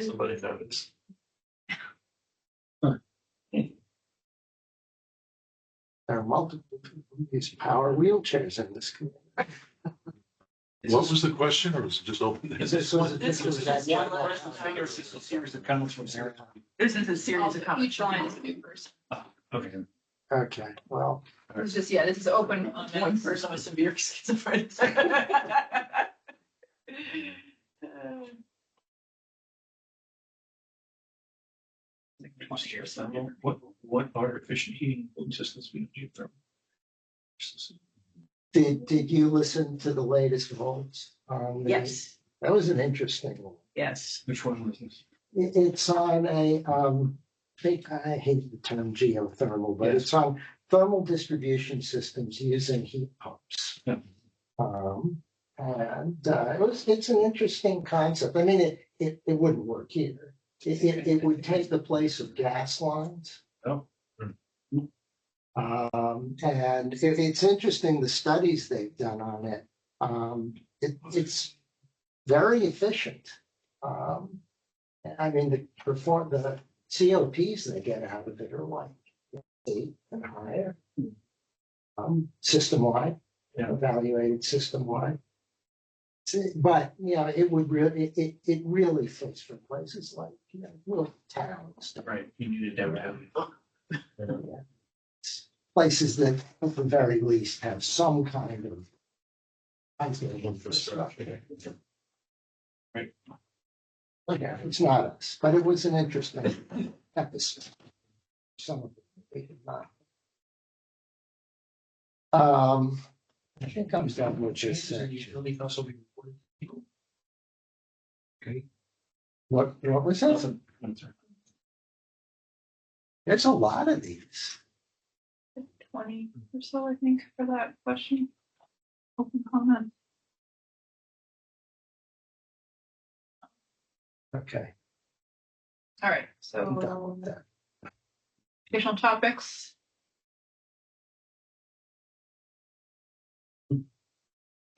somebody noticed. There are multiple people who use power wheelchairs in this community. What was the question, or was it just open? Is this was- this was that just one one letter. letter. Or is this a series of comments from Sarah? This is a series of comments. Each line is a new person. Okay. Okay, well, It's just, yeah, this is open. One person with severe schizophrenia. What artificial heating systems we do from? did you listen to the latest votes on the? Yes, That was an interesting one. yes. Which one was this? It's on I hate the term geothermal, but Yes. it's on thermal distribution systems using heat pumps. Yeah. It's an interesting concept. I mean, it wouldn't work here. It would take the place of gas lines. Oh. And it's interesting, the studies they've done on it. It's very efficient. I mean, the COPs they get out of it are like 8 and higher. System-wide, Yeah. evaluated system-wide. But, it would really, it really fits for places like, little towns. Right, you needed downtown. Yeah. places that at the very least have some kind of infrastructure. Right. Yeah, it's not us, but it was an interesting episode. Some of it we did not. I think I'm done with this Changes in section. utility costs will be reported to people. Okay. What was that? Nothing. I'm sorry. There's a lot of these. 20 or so, I think, for that question. Open comment. Okay. All right, I'm done so with that. additional topics.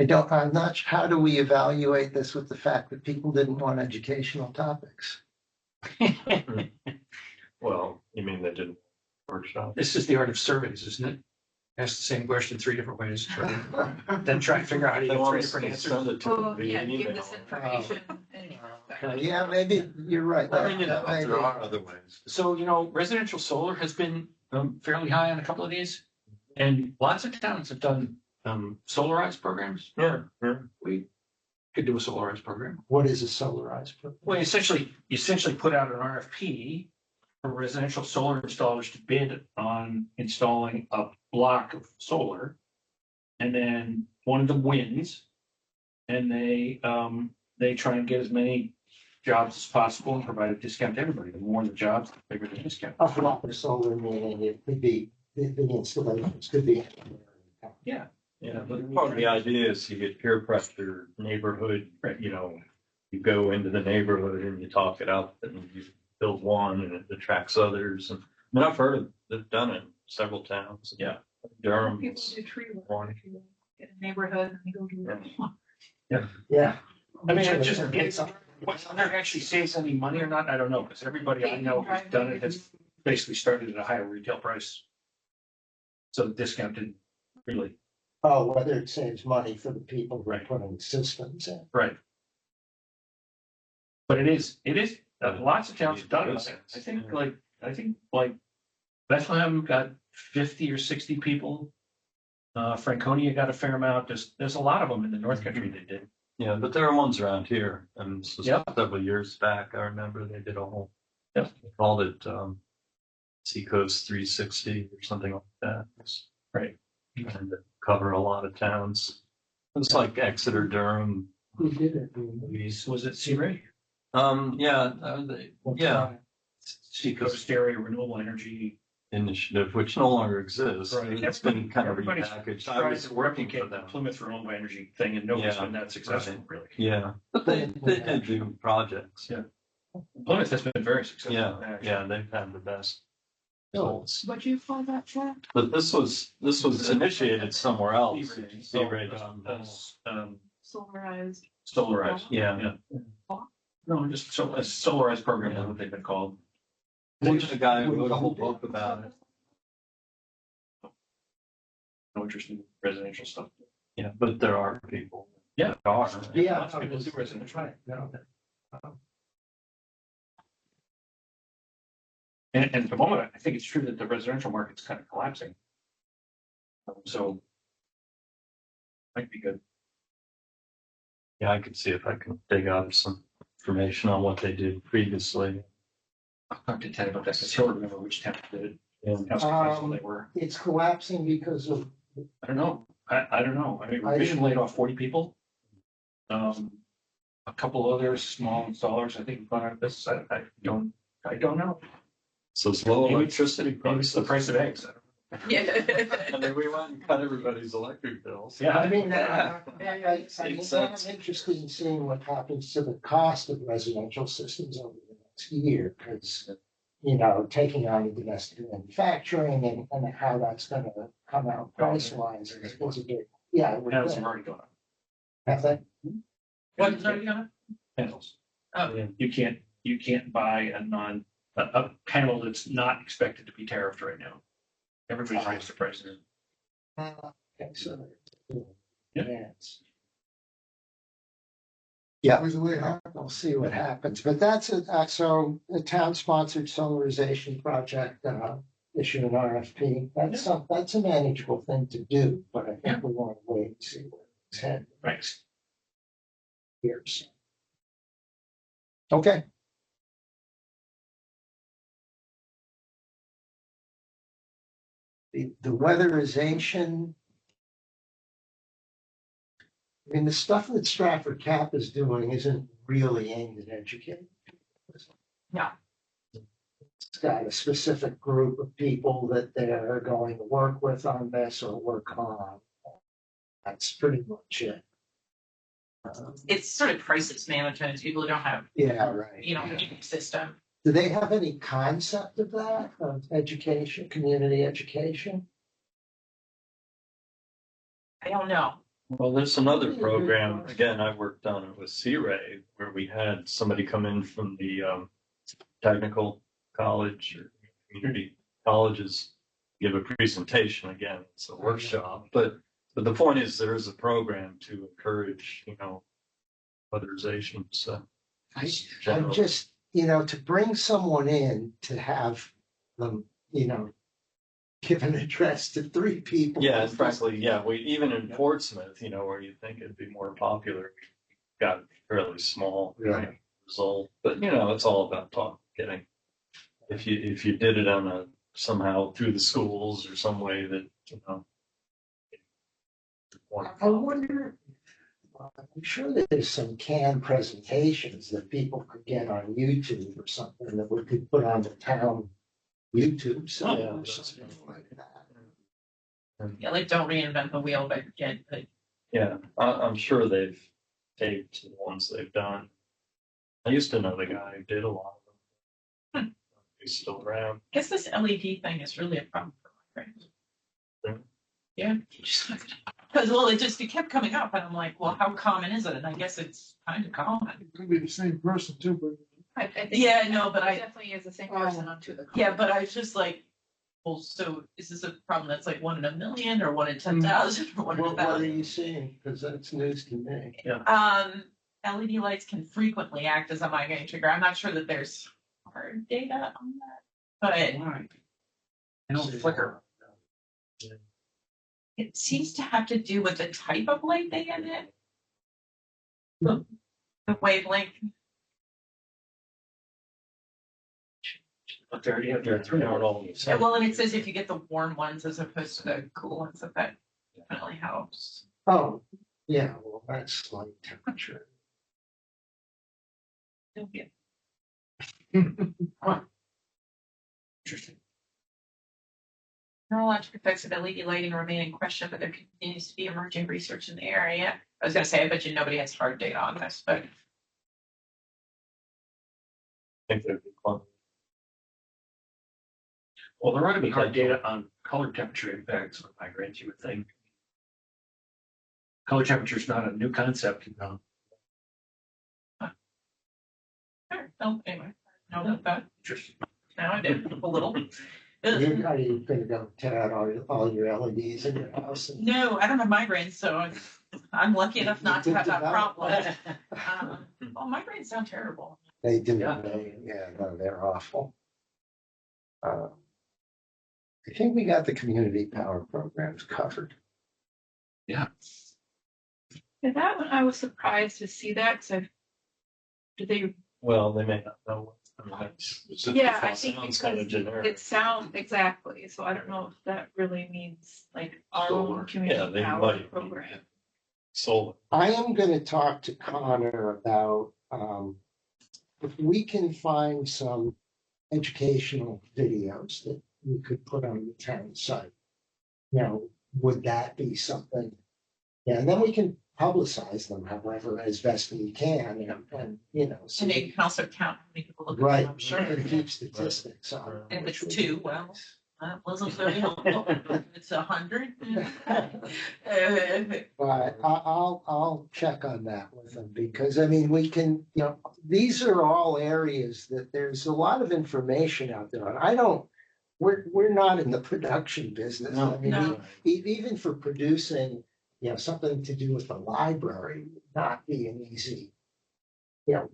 I'm not, how do we evaluate this with the fact that people didn't want educational topics? Well, you mean they didn't workshop? This is the art of surveys, isn't it? Ask the same question 3 different ways. Then try to figure out how to They get want 3 us different to answers. send it to them via Yeah, give email. this information. and- Yeah, maybe you're right. I mean, you know, Maybe. there are other ways. So, residential solar has been fairly high on a couple of these. And lots of towns have done solarized programs. Yeah, yeah. We could do a solarized program. What is a solarized program? Well, you essentially put out an RFP for residential solar installers to bid on installing a block of solar. And then one of them wins. And they try and get as many jobs as possible and provide a discount to everybody. The more the jobs, the bigger the discount. A block of solar meaning it could be, the installations could be. Yeah. Yeah, but part of the idea is you get peer pressure, neighborhood, you go into the neighborhood and you talk it up and you build one and it attracts others. And I mean, I've heard of, they've done it in several towns. Yeah. Durham. People do tree work. If you get a neighborhood and you go to. Yeah. I mean, whether it actually saves any money or not, I don't know, because everybody I know who's done it has basically started at a higher retail price. So the discount didn't really. Oh, whether it saves money for the people who are Right. putting systems in. Right. But it is, lots of towns have done it. I think Bethlehem got 50 or 60 people. Franconia got a fair amount. There's a lot of them in the North Country that did. Yeah, but there are ones around here. And this was Yep. several years back. I remember they did a whole, Yep. they called it Seacoast 360 or something like that. Right. And to cover a lot of towns. It's like Exeter, Durham. Who did it? Was it Sea Ray? Yeah, Seacoast Coast Area Renewable Energy. Initiative, which no longer exists. Right. It's been kind of Everybody's repackaged. I Tried was to working for replicate the them. Plymouth Renewable Energy thing, and nobody's Yeah, been that successful, right. really. Yeah, but they did do projects. Yeah. Plymouth has been very successful. Yeah, actually. yeah, they've had the best results. What'd you call that, Jack? But this was initiated somewhere else. Sea-Ray. Sea-Ray, Solarized. Solarized. Yeah. No, just a solarized program is what they've been called. There's a guy who wrote a whole book about it. No interest in residential stuff. Yeah, but there are people. Yeah. that are. Yeah. Lots of people do residential. Right. No. And at the moment, I think it's true that the residential market's kind of collapsing. So might be good. Yeah, I could see if I can dig up some information on what they did previously. I'll talk to Ted about that because he'll remember which town did it, And how successful they were. It's collapsing because of, I don't know. I don't know. I mean, Revision laid off 40 people. A couple other small installers, I think, went out of business. I don't know. so it's low Maybe- electricity Maybe it's the prices. price of eggs. I don't know. Yeah. I mean, we went and cut everybody's electric bills. Yeah, I mean, Makes I'm sense. interested in seeing what happens to the cost of residential systems over the next year, because, taking on the domestic manufacturing and how that's gonna come out price wise is a big, yeah. it would panels be. have already gone up. Have they? What is already gone up? Panels. Yeah. You can't buy a panel that's not expected to be tariffed right now. Everybody's raised their prices. Okay, so. Yeah. Yes. Yeah, Was the way it happened. we'll see what happens, but that's so a town-sponsored solarization project, issue an RFP. That's a manageable thing to do, but I think we want to wait and see where it's headed Right. years. Okay. The weatherization. I mean, the stuff that Stratford Cap is doing isn't really aimed at educating. No. It's got a specific group of people that they're going to work with on this or work on. That's pretty much it. It's sort of crisis management. People who don't have, Yeah, right. a system. Do they have any concept of that, of education, community education? I don't know. Well, there's another program, again, I worked on it with C-Ray, where we had somebody come in from the technical college or community colleges, give a presentation. Again, it's a workshop, but the point is there is a program to encourage, weatherization. So I'm just, to bring someone in to have them, give an address to 3 people. yeah, and frankly, yeah, we even in Portsmouth, where you think it'd be more popular, we got a fairly small Right. result. But it's all about getting. If you did it on somehow through the schools or some way that I wonder, I'm sure there's some canned presentations that people could get on YouTube or something that we could put on the town YouTube site Yeah, or that's something like that. Yeah, like don't reinvent the wheel, but get like Yeah, I'm sure they've taped the ones they've done. I used to know the guy who did a lot of them. He's still around. I guess this LED thing is really a problem for my brain. Yeah. Because it kept coming up and I'm like, well, how common is it? And I guess it's kind of common. It could be the same person too, but I think Yeah, no, but it definitely is the same person on to the. Yeah, but I was just like, well, so is this a problem that's like 1 in a million or 1 in 10,000 or 1 in What are 1,000? you seeing? Because that's news to me. LED lights can frequently act as a migraine trigger. I'm not sure that there's hard data on that, but I don't flicker. it seems to have to do with the type of light they emit. The wavelength. But they already have their Yeah, well, and it says if you get the warm ones as opposed to the cool ones, that definitely helps. Oh, yeah, well, that's like temperature. Yeah. Interesting. Neurologic effects of LED lighting remain in question, but there continues to be emerging research in the area. I was going to say, I bet you nobody has hard data on this, but I think they'd be fun. Well, there ought to be hard data on color temperature impacts on migraines, you would think. Color temperature is not a new concept. sure. Oh, anyway, I know about that. Interesting. Now I did a little. Are you gonna go tear out all your LEDs in your house? No, I don't have migraines, so I'm lucky enough not to have that problem. Well, migraines sound terrible. They do, Yeah. no, they're awful. I think we got the community power programs covered. Yeah, that one, I was surprised to see that, because did they, Well, they may not know. That's, yeah, I think sounds kind of because generic. it sounds, exactly, so I don't know if that really means like our Solar. own Yeah, community they power might. program. Solar. I am gonna talk to Connor about, if we can find some educational videos that we could put on the town site. Would that be something? Yeah, and then we can publicize them however, as best we can, and And you can also count how many people look at right, them, I'm sure. and keep statistics on. And if which it's would 2, be well, nice. that wasn't very helpful. If it's 100. But I'll check on that with them because I mean, we can, these are all areas that there's a lot of information out there. And we're not in the production business. No. I mean, No. even for producing, something to do with the library would not be an easy,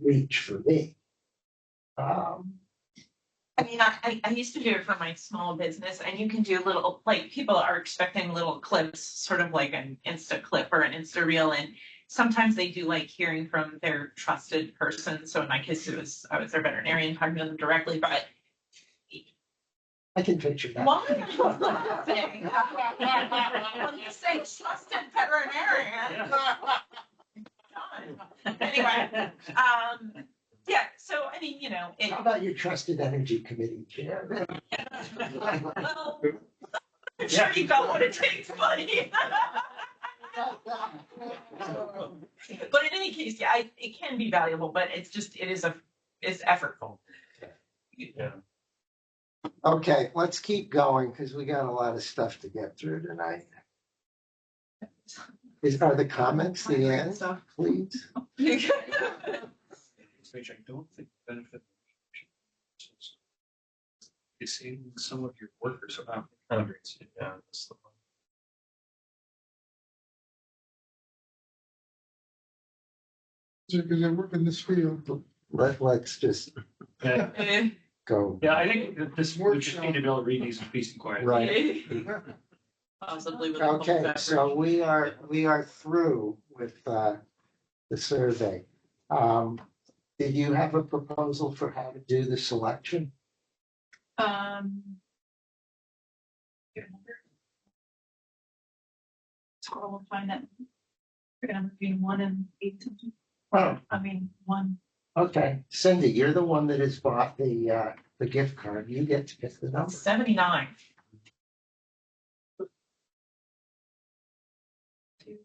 reach for me. I mean, I used to do it for my small business, and you can do little, like, people are expecting little clips, sort of like an Insta clip or an Insta reel, and sometimes they do like hearing from their trusted person. So in my case, I was their veterinarian talking to them directly, but I can picture that. why are you laughing? When you say trusted veterinarian. Anyway, yeah, so I mean, you know, How about your trusted energy committee chair? well, I'm sure you got what it takes, buddy. But in any case, yeah, it can be valuable, but it's effortful. Yeah. Okay, let's keep going because we got a lot of stuff to get through tonight. Are the comments the end, please? Which I don't think benefit. Is saving some of your workers about hundreds. Yeah, that's the one. Because I work in this field. Let's just Yeah, go. yeah, I think that this, we just need to be able to read these in peace and quiet. Right. Possibly with Okay, so we are through with the survey. Did you have a proposal for how to do the selection? Your number. Scroll and find it. You're gonna be 1 and 8 something. Oh, I mean, 1. okay. Cindy, you're the one that has bought the gift card. You get to pick the number. 79. 2,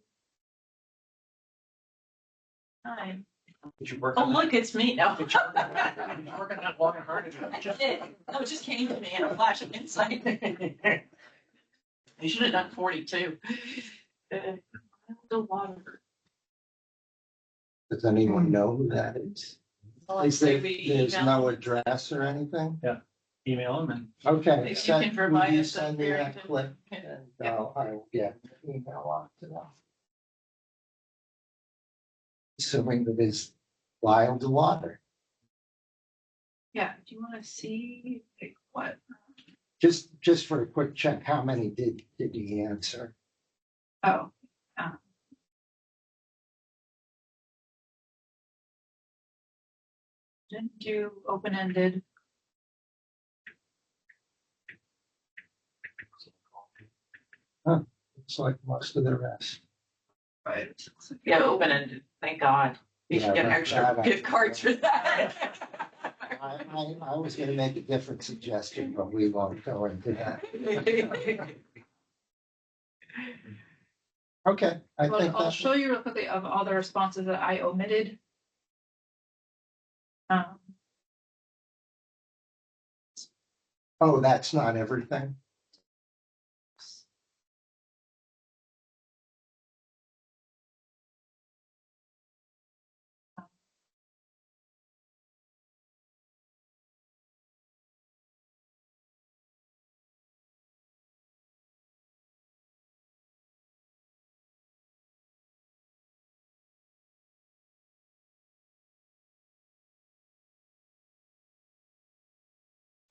9. Did you work Oh, on that? look, it's me. No. Did you work on that long and hard? I did. No, it just came to me in a flash of insight. You should have done 42. The water. Does anyone know who that is? Is there, there's no address or anything? Email them and. Okay. If you can Will provide you us a send me that Barrington- clip? Okay. And I will get an email off to them. Assuming that it's wild water. Yeah, do you wanna see like what? Just for a quick check, how many did he answer? Oh. Didn't do open-ended. It's like most of the rest. Right. Yeah, open ended. Thank God. You Yeah, should get that- extra that I- gift cards for that. I was gonna make a different suggestion, but we won't go into that. Okay, I Well, think I'll that's, show you real quickly of all the responses that I omitted. oh, that's not everything.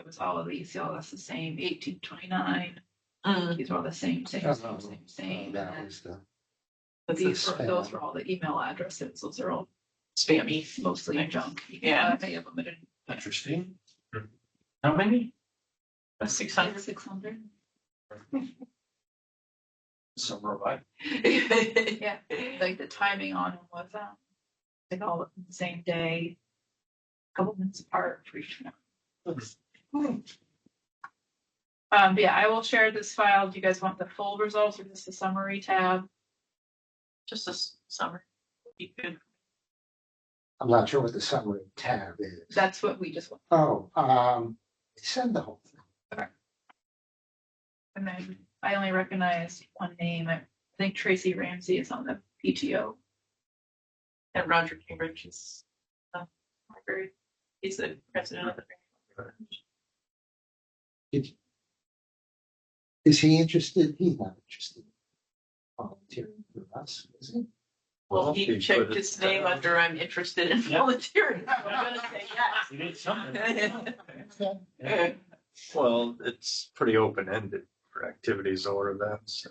It was all of these, see, all that's the same, 1829. Mm. These are all the same. That And was the. then these the were, those spam. were all the email addresses. Those are all Spammy. mostly junk. Yeah. I may have omitted Interesting. How many? 600. 600. Some robot. Yeah, like the timing on them was, like all the same day, couple minutes apart for each one. But yeah, I will share this file. Do you guys want the full results or just the summary tab? Just a summer. Be good. I'm not sure what the summary tab is. That's what we just want. Oh, send the whole thing. And then I only recognized one name. I think Tracy Ramsey is on the PTO. And Roger Cambridge is library. He's the president of the Is he interested? He's not interested in volunteering for us, is he? Well, he checked his name under I'm interested in volunteering. So I'm gonna say yes. You need something. Well, it's pretty open-ended for activities or events.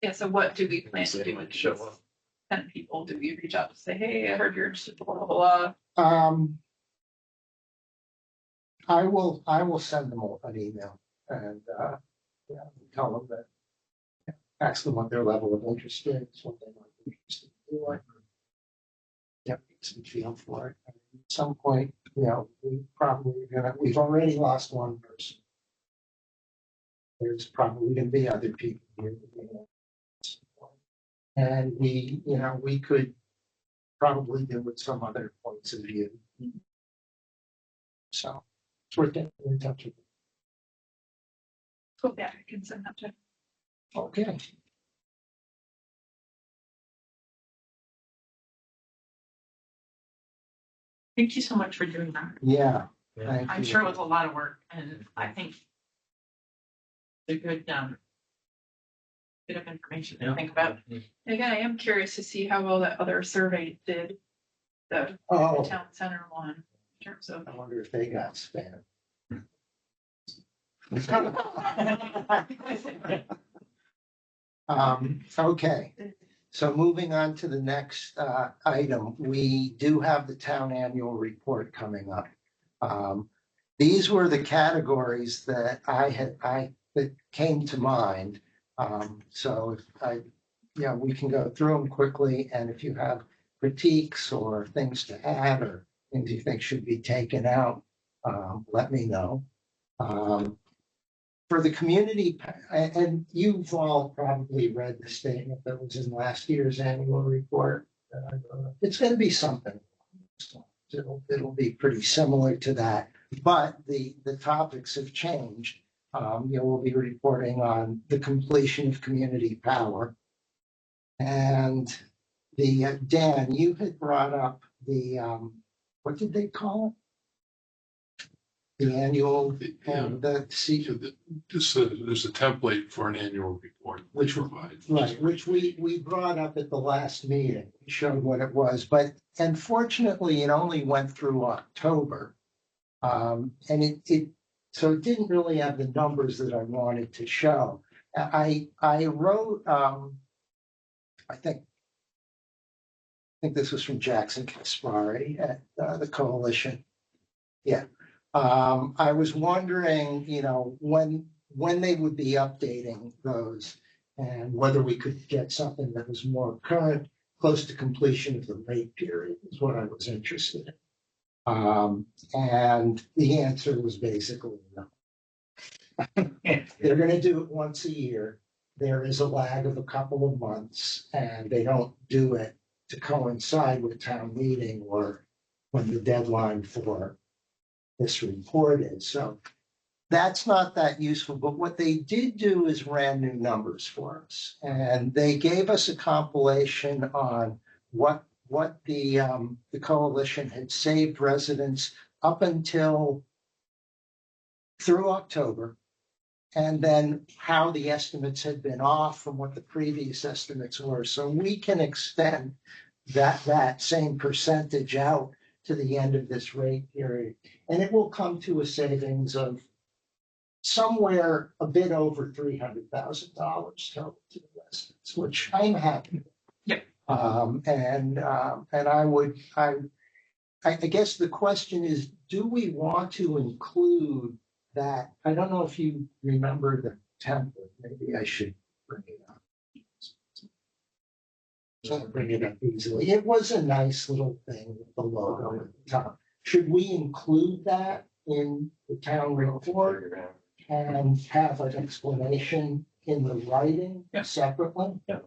Yeah, so what do we plan to They do might with show these up. 10 people? Do we reach out to say, hey, I heard you're interested, blah, blah, blah? I will send them an email and, yeah, tell them that, ask them what their level of interest is, what they might be interested in doing. Get some feel for it. At some point, we've already lost one person. There's probably gonna be other people here. And we could probably do with some other points of view. So it's worth getting in touch with them. So yeah, I can send that to. Okay. Thank you so much for doing that. Yeah. Yeah. Thank I'm you. sure it was a lot of work and I think a good, bit of information to think about. And again, I am curious to see how well that other survey did, the Oh, town center one, in terms of. I wonder if they got spam. Okay, so moving on to the next item, we do have the town annual report coming up. These were the categories that that came to mind. So we can go through them quickly, and if you have critiques or things to add or things you think should be taken out, let me know. For the community, and you've all probably read the statement that was in last year's annual report. It's going to be something. It'll be pretty similar to that, but the topics have changed. We'll be reporting on the completion of community power. And Dan, you had brought up what did they call it? The annual, There's a template for an annual report. Which provide. Right, which we brought up at the last meeting, we showed what it was, but unfortunately, it only went through October. And so it didn't really have the numbers that I wanted to show. I wrote, I think this was from Jackson Kaspari at the coalition. Yeah. I was wondering, when they would be updating those and whether we could get something that was more current, close to completion of the rate period is what I was interested in. And the answer was basically no. They're going to do it once a year. There is a lag of a couple of months, and they don't do it to coincide with town meeting or when the deadline for this report is. So that's not that useful, but what they did do is ran new numbers for us. And they gave us a compilation on what the coalition had saved residents up until through October, and then how the estimates had been off from what the previous estimates were. So we can extend that same percentage out to the end of this rate period. And it will come to a savings of somewhere a bit over $300,000 total to the residents, which I'm happy with. Yep. And I guess the question is, do we want to include that? I don't know if you remember the template. Maybe I should bring it up. Can't bring it up easily. It was a nice little thing with the logo at the top. Should we include that in the town report and have an explanation in the writing separately? Yeah.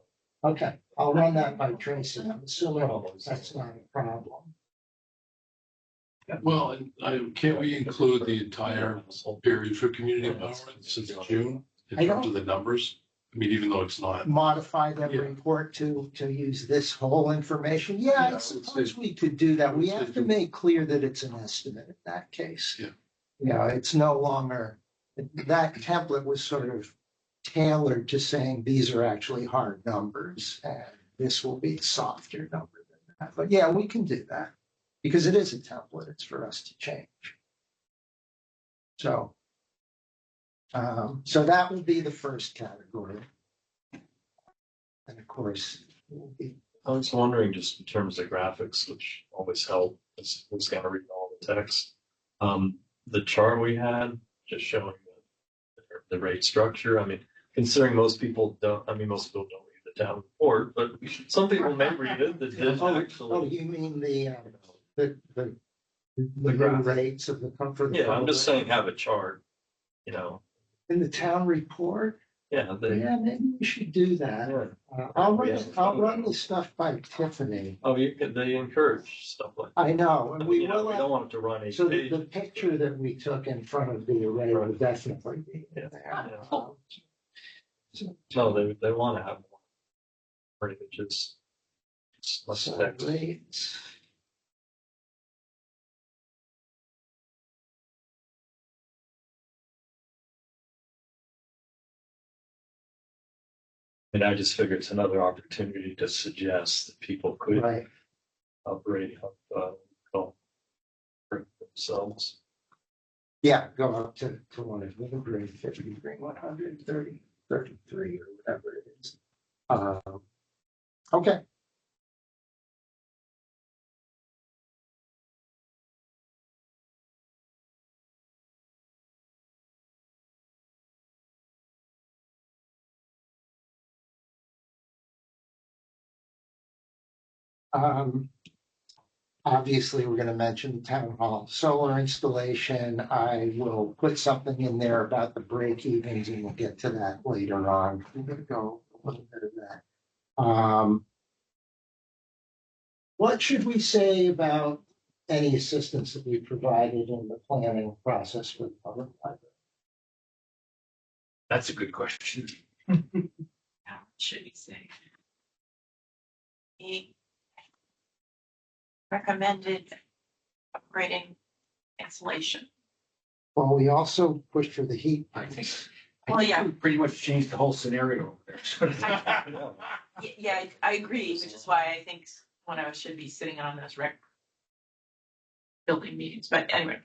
Okay, I'll run that by Tracy. I'm assuming that's not a problem. Well, can't we include the entire period for community power since June in terms of the numbers? I mean, even though it's not. Modify that Yeah. report to use this whole information? Yeah, I Yeah, suppose we could do that. We have to make clear that it's an estimate in that case. Yeah. Yeah, it's no longer, that template was sort of tailored to saying these are actually hard numbers. And this will be a softer number than that. But yeah, we can do that because it is a template. It's for us to change. So, so that will be the first category. And of course, it will be, I was wondering, just in terms of graphics, which always help, is who's gonna read all the text. The chart we had, just showing the rate structure, I mean, considering most people don't read the town report, but some people may read it that didn't oh, actually. you mean the new graph. rates of the comfort. Yeah, I'm just saying have a chart, In the town report? yeah, Yeah, maybe we should do that. yeah. I'll run the stuff by Tiffany. Oh, they encourage stuff like that. I know, and we will We have, don't want it to run each so page. the picture that we took in front of the array will Right. definitely be Yeah. in there. Yeah. No, they want to have more images. It's less So text. rates. And I just figure it's another opportunity to suggest that people could Right, operate up, for themselves. yeah, go up to one of the grade 50, grade 130, 33 or whatever it is. Okay. Obviously, we're gonna mention the town hall solar installation. I will put something in there about the break evens and we'll get to that later on. I'm gonna go a little bit of that. What should we say about any assistance that we provided in the planning process for the public library? That's a good question. How should we say? He recommended upgrading insulation. Well, we also pushed for the heat. I think. Well, yeah. We pretty much changed the whole scenario over there. Yeah, I agree, which is why I think one of us should be sitting on those building meetings, but anyway.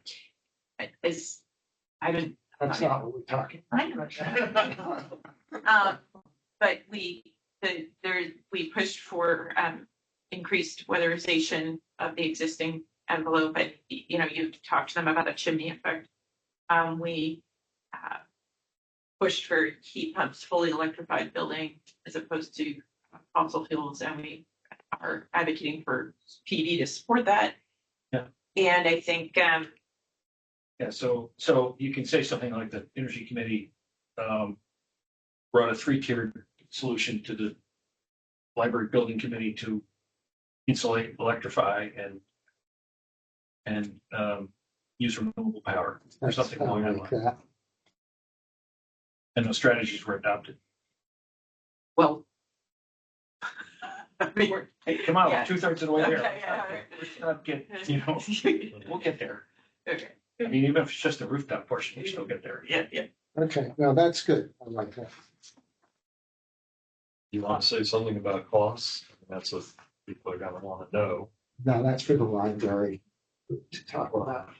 I didn't. That's not what we're talking. I know. But we pushed for increased weatherization of the existing envelope, but you talked to them about a chimney effect. We pushed for heat pumps, fully electrified building as opposed to fossil fuels, and we are advocating for PD to support that. Yeah. And I think Yeah, so you can say something like the Energy Committee brought a 3-tiered solution to the Library Building Committee to insulate, electrify, and use renewable power or something along that Like line. that. And those strategies were adopted. well. I mean, Hey, come on, Yeah. we're 2/3 of the way there. Okay, yeah. Let's not get, we'll get there. Okay. I mean, even if it's just the rooftop portion, we still get there. Yeah. Okay, no, that's good. I like that. You want to say something about costs? That's what people are gonna want to know. No, that's for the library to talk about.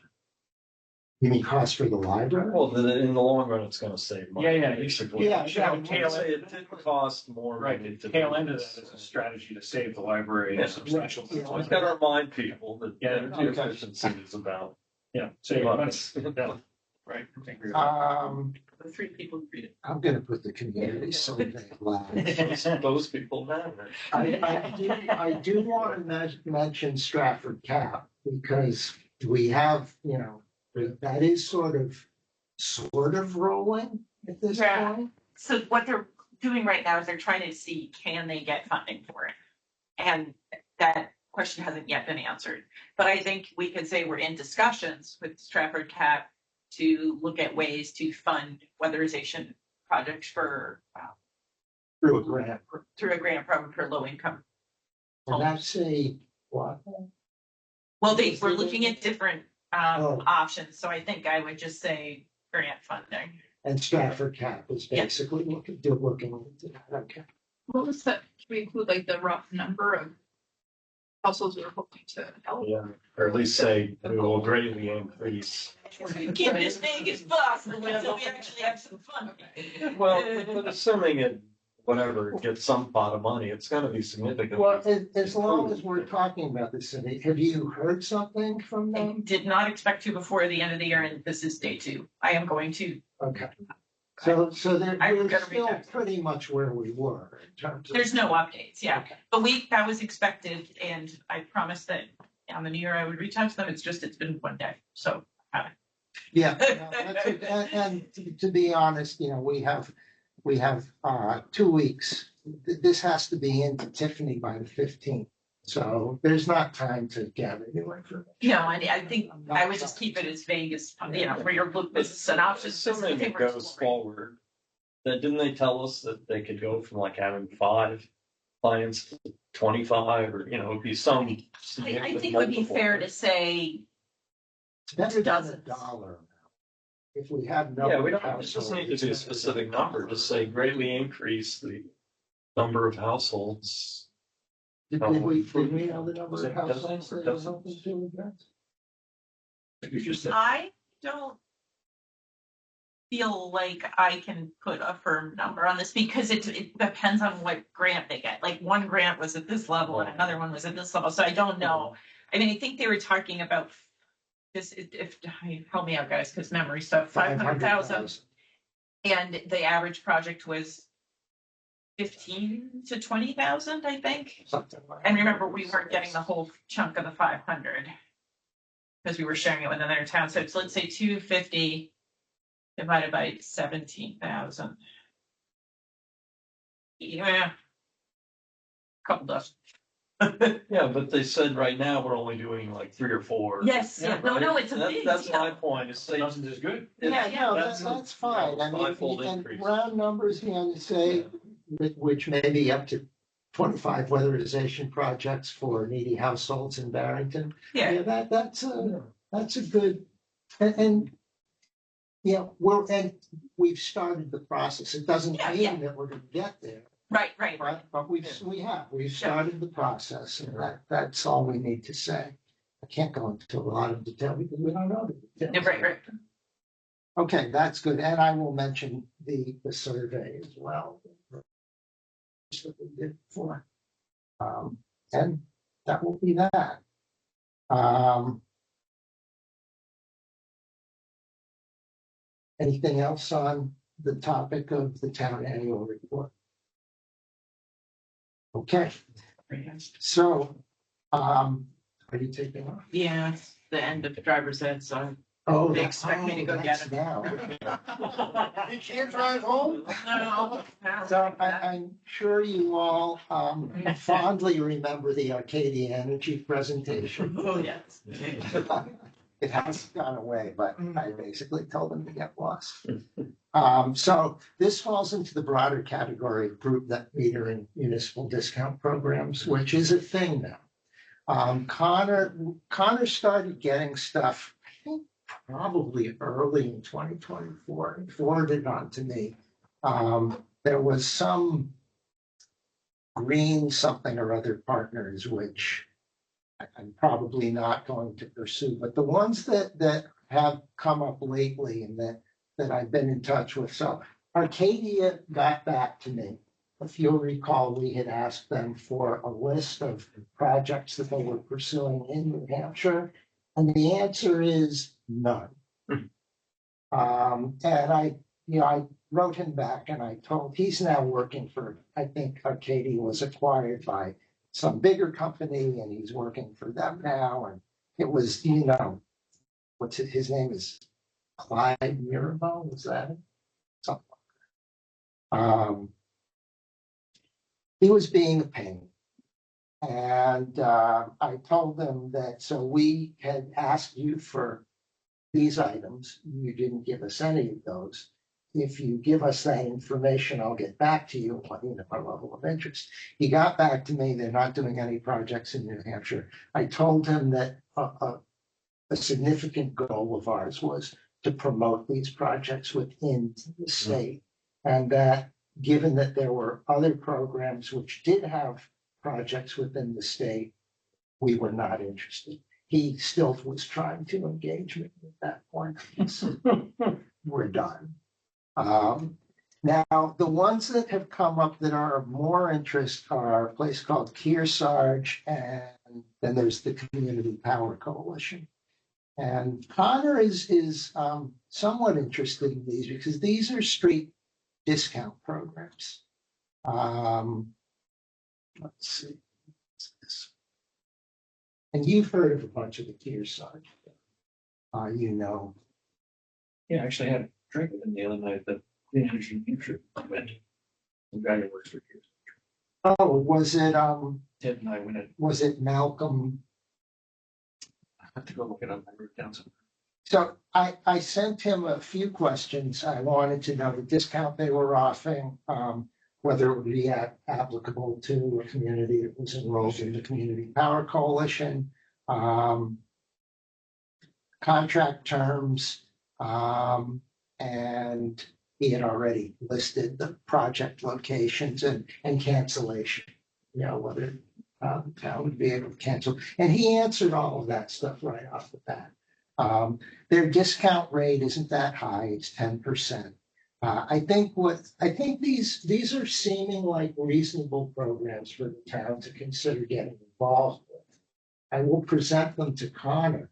You mean cost for the library? Well, in the long run, it's gonna save money. Yeah, Basically. Yeah, You should have a I would tail say end. it did cost more. Right, money the to tail do end of this. that is a strategy to save the library Yeah, a substantial. right, yeah. So we've got to remind people that Yeah, energy okay. efficiency is about Yeah, save money. months. Yeah, right. I agree with that. The 3 people who read it. I'm gonna put the community survey last. Those people matter. I do want to mention Stratford Cap because we have, that is sort of rolling at this Yeah. point. So what they're doing right now is they're trying to see, can they get funding for it? And that question hasn't yet been answered. But I think we could say we're in discussions with Stratford Cap to look at ways to fund weatherization projects for Through a grant. through a grant program for low income. And that's a, what? Well, we're looking at different Oh. options. So I think I would just say grant funding. And Stratford Cap is Yeah. basically looking into that. Okay. What was that? Should we include like the rough number of households we were hoping to help? Yeah, or at least say we will greatly increase. Keep it as big as possible until we actually have some fun. Well, but assuming it, whatever, gets some pot of money, it's gonna be significant. Well, as long as we're talking about this, Cindy, have you heard something from I them? did not expect to before the end of the year, and this is day 2. I am going to. Okay. So they're I'm we're gonna reach still out. pretty much where we were in terms of. There's no updates, yeah. Okay. But that was expected, and I promised that on the new year I would reach out to them. It's just, it's been one day, so. Yeah, no, and to be honest, we have 2 weeks. This has to be into Tiffany by the 15th. So there's not time to gather new information. No, I think I would just keep it as vague as, for your loop as a synopsis. Assuming it goes forward, then didn't they tell us that they could go from like having 5 clients to 25, or, it'd be some. I think it would be fair to say, It's better than Dozens. $1 amount. If we have no. Yeah, we don't, it just need to be a specific number, just say greatly increase the number of households. Did we know the number of households that are hoping to address? You just said, I don't feel like I can put a firm number on this because it depends on what grant they get. Like one grant was at this level and another one was at this level, so I don't know. I mean, I think they were talking about this, help me out, guys, because memory stuff, 500,000. And the average project was 15 to 20,000, I think. Something like. And remember, we weren't getting the whole chunk of the 500 because we were sharing it with another town. So it's, let's say 250 divided by 17,000. Yeah. Couple dozen. Yeah, but they said right now we're only doing like 3 or 4. Yes, yeah, right? no, it's a That- big That's deal. my point, is say. doesn't is good. Yeah, No, That's that's fine. I mean, fivefold and increase. round numbers, you say, which may be up to 25 weatherization projects for needy households in Barrington. Yeah, That's a good, and we've started the process. It doesn't Yeah, mean yeah. that we're gonna get there, right. but we've started the process, and that's all we need to say. I can't go into a lot of detail because we don't know the details. Yeah, right. Okay, that's good, and I will mention the survey as well. That we did before. And that will be that. Anything else on the topic of the town annual report? Okay, so, are you taking off? Yeah, it's the end of the driver's ed, so Oh, They expect me to go get that's it. now. You can't drive home? no. So I'm sure you all fondly remember the Arcadia Energy presentation. Oh, yes. It has gone away, but I basically told them to get lost. So this falls into the broader category of group net metering municipal discount programs, which is a thing now. Connor started getting stuff, I think, probably early in 2024, and forwarded it on to me. There was some green something or other partners, which I'm probably not going to pursue, but the ones that have come up lately and that I've been in touch with. So Arcadia got back to me. If you'll recall, we had asked them for a list of projects that they were pursuing in New Hampshire, and the answer is none. And I wrote him back and I told, he's now working for, I think Arcadia was acquired by some bigger company and he's working for them now. And it was, what's it, his name is Clyde Mirabeau, was that it? Something like that. He was being a pain. And I told them that, so we had asked you for these items, you didn't give us any of those. If you give us that information, I'll get back to you on our level of interest. He got back to me, they're not doing any projects in New Hampshire. I told him that a significant goal of ours was to promote these projects within the state, and that given that there were other programs which did have projects within the state, we were not interested. He still was trying to engage me at that point. So we're done. Now, the ones that have come up that are of more interest are a place called Kearsarge, and then there's the Community Power Coalition. And Connor is somewhat interested in these because these are street discount programs. Let's see. What's this? And you've heard of a bunch of the Kearsarge. You know. Yeah, I actually had a drink with him the other night, the Clean Energy New Hampshire event. The guy who works for years. Oh, was it Ted and I went in. was it Malcolm? I have to go look it up. I wrote it down somewhere. So I sent him a few questions. I wanted to know the discount they were offering, whether it would be applicable to a community that was enrolled in the Community Power Coalition, contract terms, and he had already listed the project locations and cancellation, whether the town would be able to cancel. And he answered all of that stuff right off the bat. Their discount rate isn't that high, it's 10%. I think these are seeming like reasonable programs for the town to consider getting involved with. I will present them to Connor.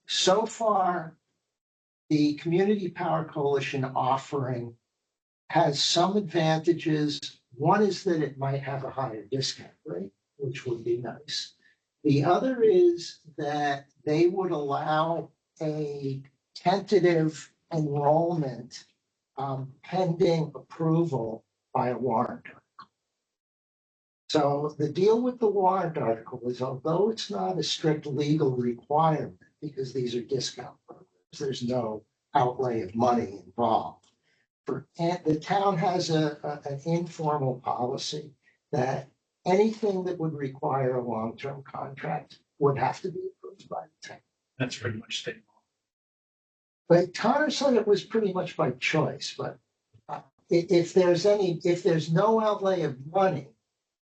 So far, the Community Power Coalition offering has some advantages. One is that it might have a higher discount rate, which would be nice. The other is that they would allow a tentative enrollment pending approval by a warrant article. So the deal with the warrant article is, although it's not a strict legal requirement, because these are discount programs, there's no outlay of money involved. The town has an informal policy that anything that would require a long-term contract would have to be approved by the town. That's pretty much state law. But Connor said it was pretty much by choice, but if there's no outlay of money.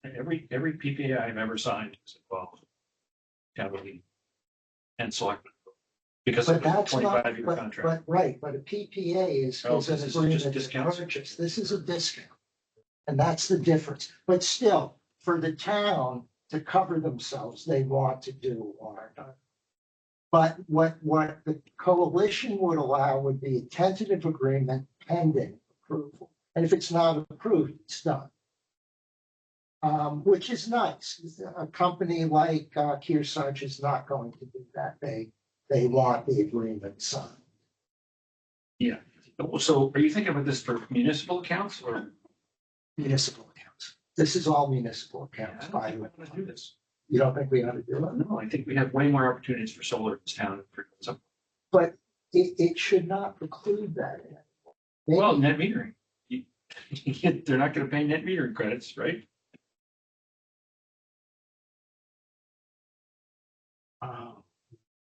Every PPA I've ever signed is involved. Town meeting and selectmen. Because But it's a that's not, 25-year but contract. right, but a PPA is Oh, an this is just agreement to discounts. purchase. This is a discount. And that's the difference. But still, for the town to cover themselves, they want to do a warrant article. But what the coalition would allow would be a tentative agreement pending approval. And if it's not approved, it's done. Which is nice. A company like Kearsarge is not going to do that. They want the agreement signed. Yeah. So are you thinking about this for municipal accounts or? Municipal accounts. This is all municipal I accounts. don't By think the we way. want to do this. You don't think we ought to do it? No, I think we have way more opportunities for solar in this town. But it should not preclude that. Maybe- Well, net metering. They're not going to pay net metering credits, right?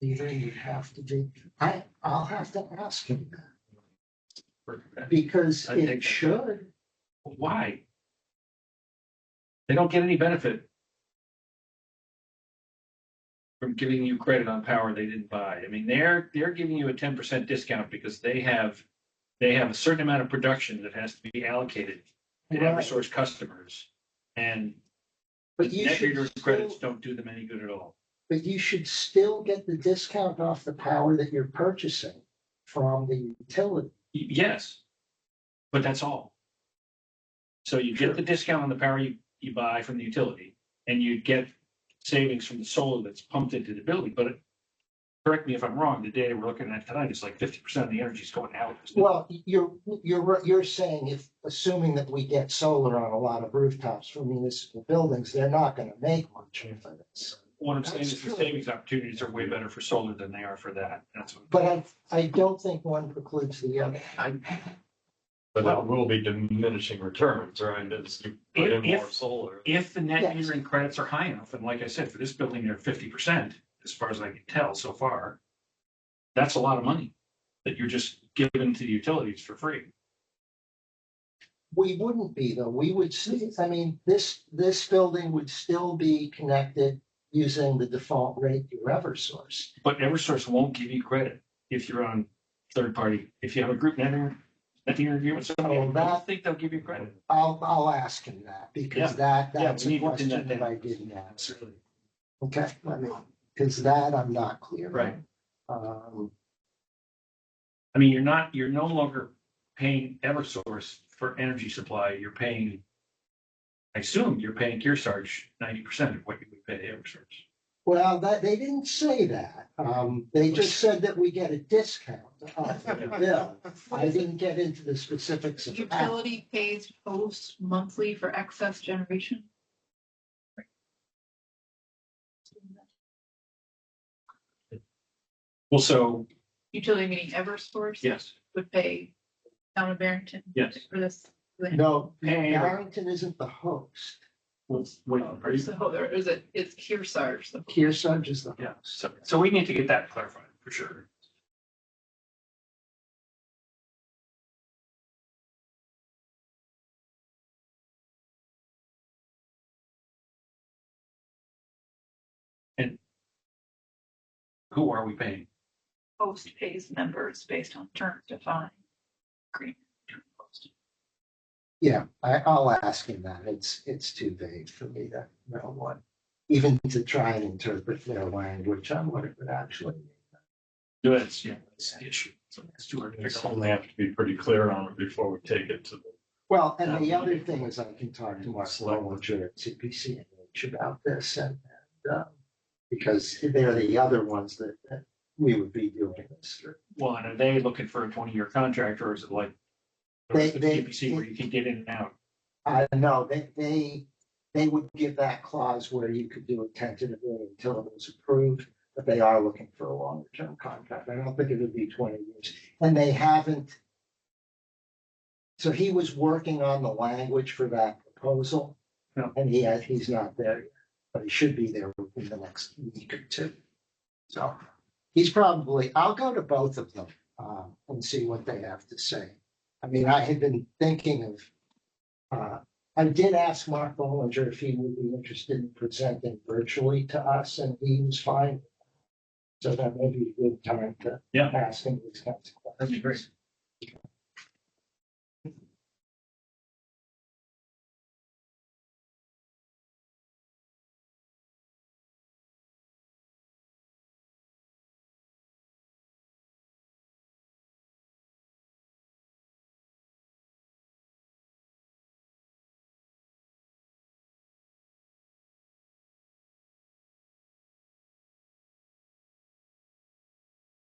Either you'd have to do, I'll have to ask him that because I think it that's- should. Why? They don't get any benefit from giving you credit on power they didn't buy. I mean, they're giving you a 10% discount because they have a certain amount of production that has to be allocated to Right. Eversource customers. And But you net should metering credits still, don't do them any good at all. but you should still get the discount off the power that you're purchasing from the utility. Yes, but that's all. So you Sure. get the discount on the power you buy from the utility, and you get savings from the solar that's pumped into the building. But correct me if I'm wrong, the data we're looking at tonight is like 50% of the energy is going out. Well, you're saying if, assuming that we get solar on a lot of rooftops for municipal buildings, they're not going to make much of it. What I'm saying That's is the true. savings opportunities are way better for solar than they are for that. That's what. But I don't think one precludes the other. But it will be diminishing returns, right? As you put in more solar. If the net Yes. metering credits are high enough, and like I said, for this building, they're 50%, as far as I can tell so far. That's a lot of money that you're just giving to the utilities for free. We wouldn't be though. We would see, I mean, this building would still be connected using the default rate through Eversource. But Eversource won't give you credit if you're on third party. If you have a group network agreement with somebody, I don't think they'll give you credit. I'll ask him that because that's we a need to pin question that down. I didn't ask. Absolutely. Okay, because that I'm not clear. on. Right. Um, I mean, you're no longer paying Eversource for energy supply. You're paying, I assume you're paying Kearsarge 90% of what you would pay Eversource. Well, they didn't say that. They just said that we get a discount off the bill. I didn't get into the specifics of that. Utility pays post monthly for excess generation. Well, so, Utility meaning Eversource yes, would pay town of Barrington. Yes. For this. No, Hey, Barrington isn't the host. wait, are you? So is it, it's Kearsarge. the- Kearsarge is the host. Yeah, so we need to get that clarified for sure. And who are we paying? Post pays members based on terms defined. Agreement between Post. Yeah, I'll ask him that. It's too vague for me to know what, even to try and interpret their language on what it would actually mean. That's the issue. So it's too hard to We figure out. certainly have to be pretty clear on it before we take it to the. Well, and the other thing is I can talk to Mark Rollinger at CPC about this and because they're the other ones that we would be doing this through. Well, and are they looking for a 20-year contract or is it like They- the they- PPC where you can get in and out? No, they would give that clause where you could do it tentatively until it was approved, but they are looking for a longer term contract. I don't think it would be 20 years. And they haven't. So he was working on the language for that proposal. Yeah. And he's not there yet, but he should be there in the next week or two. So he's probably, I'll go to both of them and see what they have to say. I mean, I had been thinking of, I did ask Mark Bollinger if he would be interested in presenting virtually to us, and he was fine. So that may be a good time to Yeah. ask him these kinds of questions. That'd be great.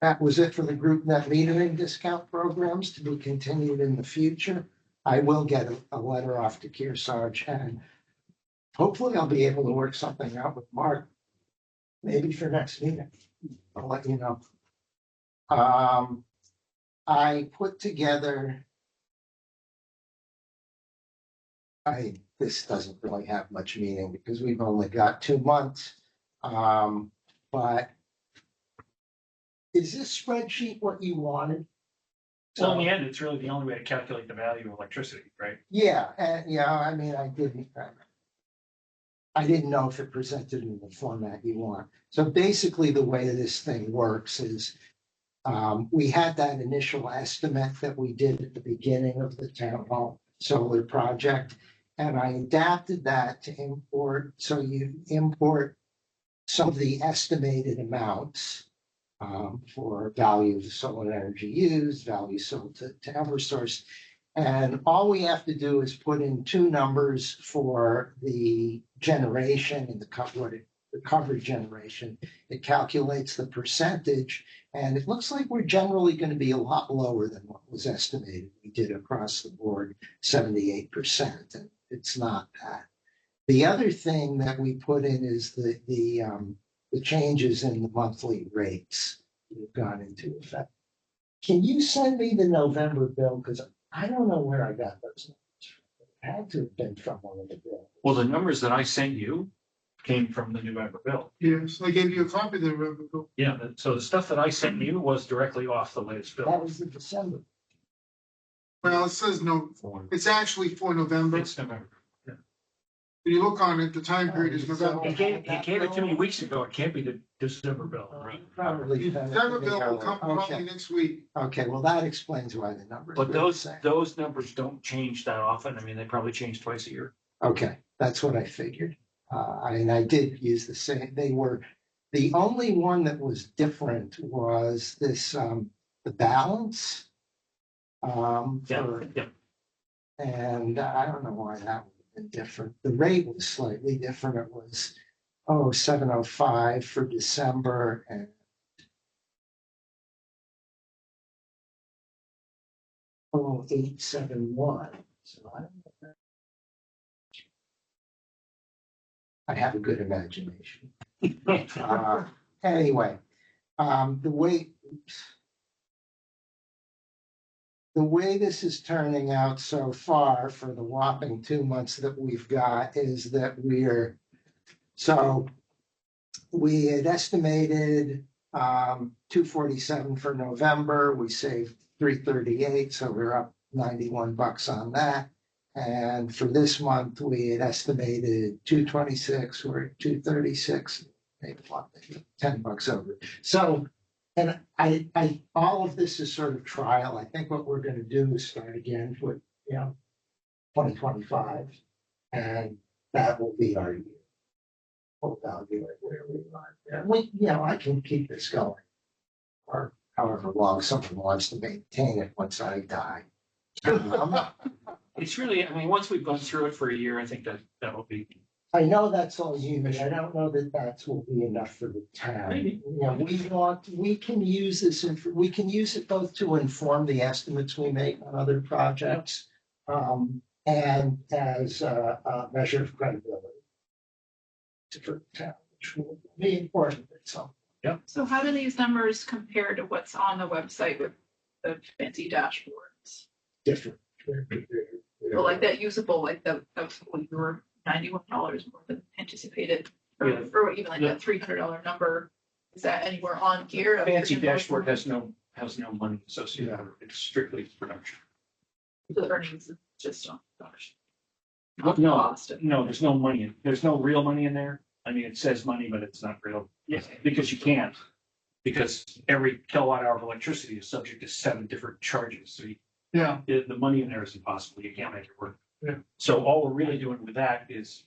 That was it for the group net metering discount programs to be continued in the future. I will get a letter off to Kearsarge and hopefully I'll be able to work something out with Mark. Maybe for next meeting. I'll let you know. I put together. This doesn't really have much meaning because we've only got 2 months. But is this spreadsheet what you wanted? So in the end, it's really the only way to calculate the value of electricity, right? Yeah, and I mean, I didn't know if it presented in the format you want. So basically, the way this thing works is we had that initial estimate that we did at the beginning of the town hall solar project. And I adapted that to import. So you import some of the estimated amounts for value of solar energy used, value sold to Eversource. And all we have to do is put in 2 numbers for the generation and the coverage generation. It calculates the percentage, and it looks like we're generally going to be a lot lower than what was estimated. We did across the board 78%, and it's not that. The other thing that we put in is the changes in the monthly rates that have gone into effect. Can you send me the November bill? Because I don't know where I got those numbers from. It had to have been from one of the bills. Well, the numbers that I sent you came from the November bill. Yes, I gave you a copy of the bill. Yeah, so the stuff that I sent you was directly off the latest That bill. was the December. Well, it says no, it's actually for November. It's November. When you look on it, the time period is November. He gave it to me weeks ago. It can't be the December bill. Probably. December bill will come probably Okay, next week. okay, well, that explains why the numbers. But were the those, same. those numbers don't change that often. I mean, they probably change twice a year. Okay, that's what I figured. I did use the same, they were, the only one that was different was this, the balance. Yeah. And I don't know why that would have been different. The rate was slightly different. It was, 705 for December and 871. So I don't know. I have a good imagination. Anyway, the way this is turning out so far for the whopping 2 months that we've got is that we had estimated 247 for November. We saved 338, so we're up $91 on that. And for this month, we had estimated 226, we're at 236, maybe $10 over. So, and I, all of this is sort of trial. I think what we're gonna do is start again with, 2025. And that will be our year. We'll evaluate where we are. And I can keep this going. Or however long someone wants to maintain it once I die. It's really, I mean, once we've gone through it for a year, I think that will be. I know that's all you, but I don't know that will be enough for the town. Maybe. We can use this, we can use it both to inform the estimates we make on other projects. And as a measure of credibility for the town, which will be important at some. So how do these numbers compare to what's on the website with the fancy dashboards? Different. Well, like that usable, like we were $91 more than anticipated, Yeah. or even like that $300 number. Is that anywhere on here? Fancy dashboard has no money associated with it. It's strictly production. The earnings is just on production. No, Cost. no, there's no money. There's no real money in there. I mean, it says money, but it's not real. Yeah. Because you can't. Because every kilowatt hour of electricity is subject to 7 different charges. So Yeah. the money in there is impossible. You can't make it work. Yeah. So all we're really doing with that is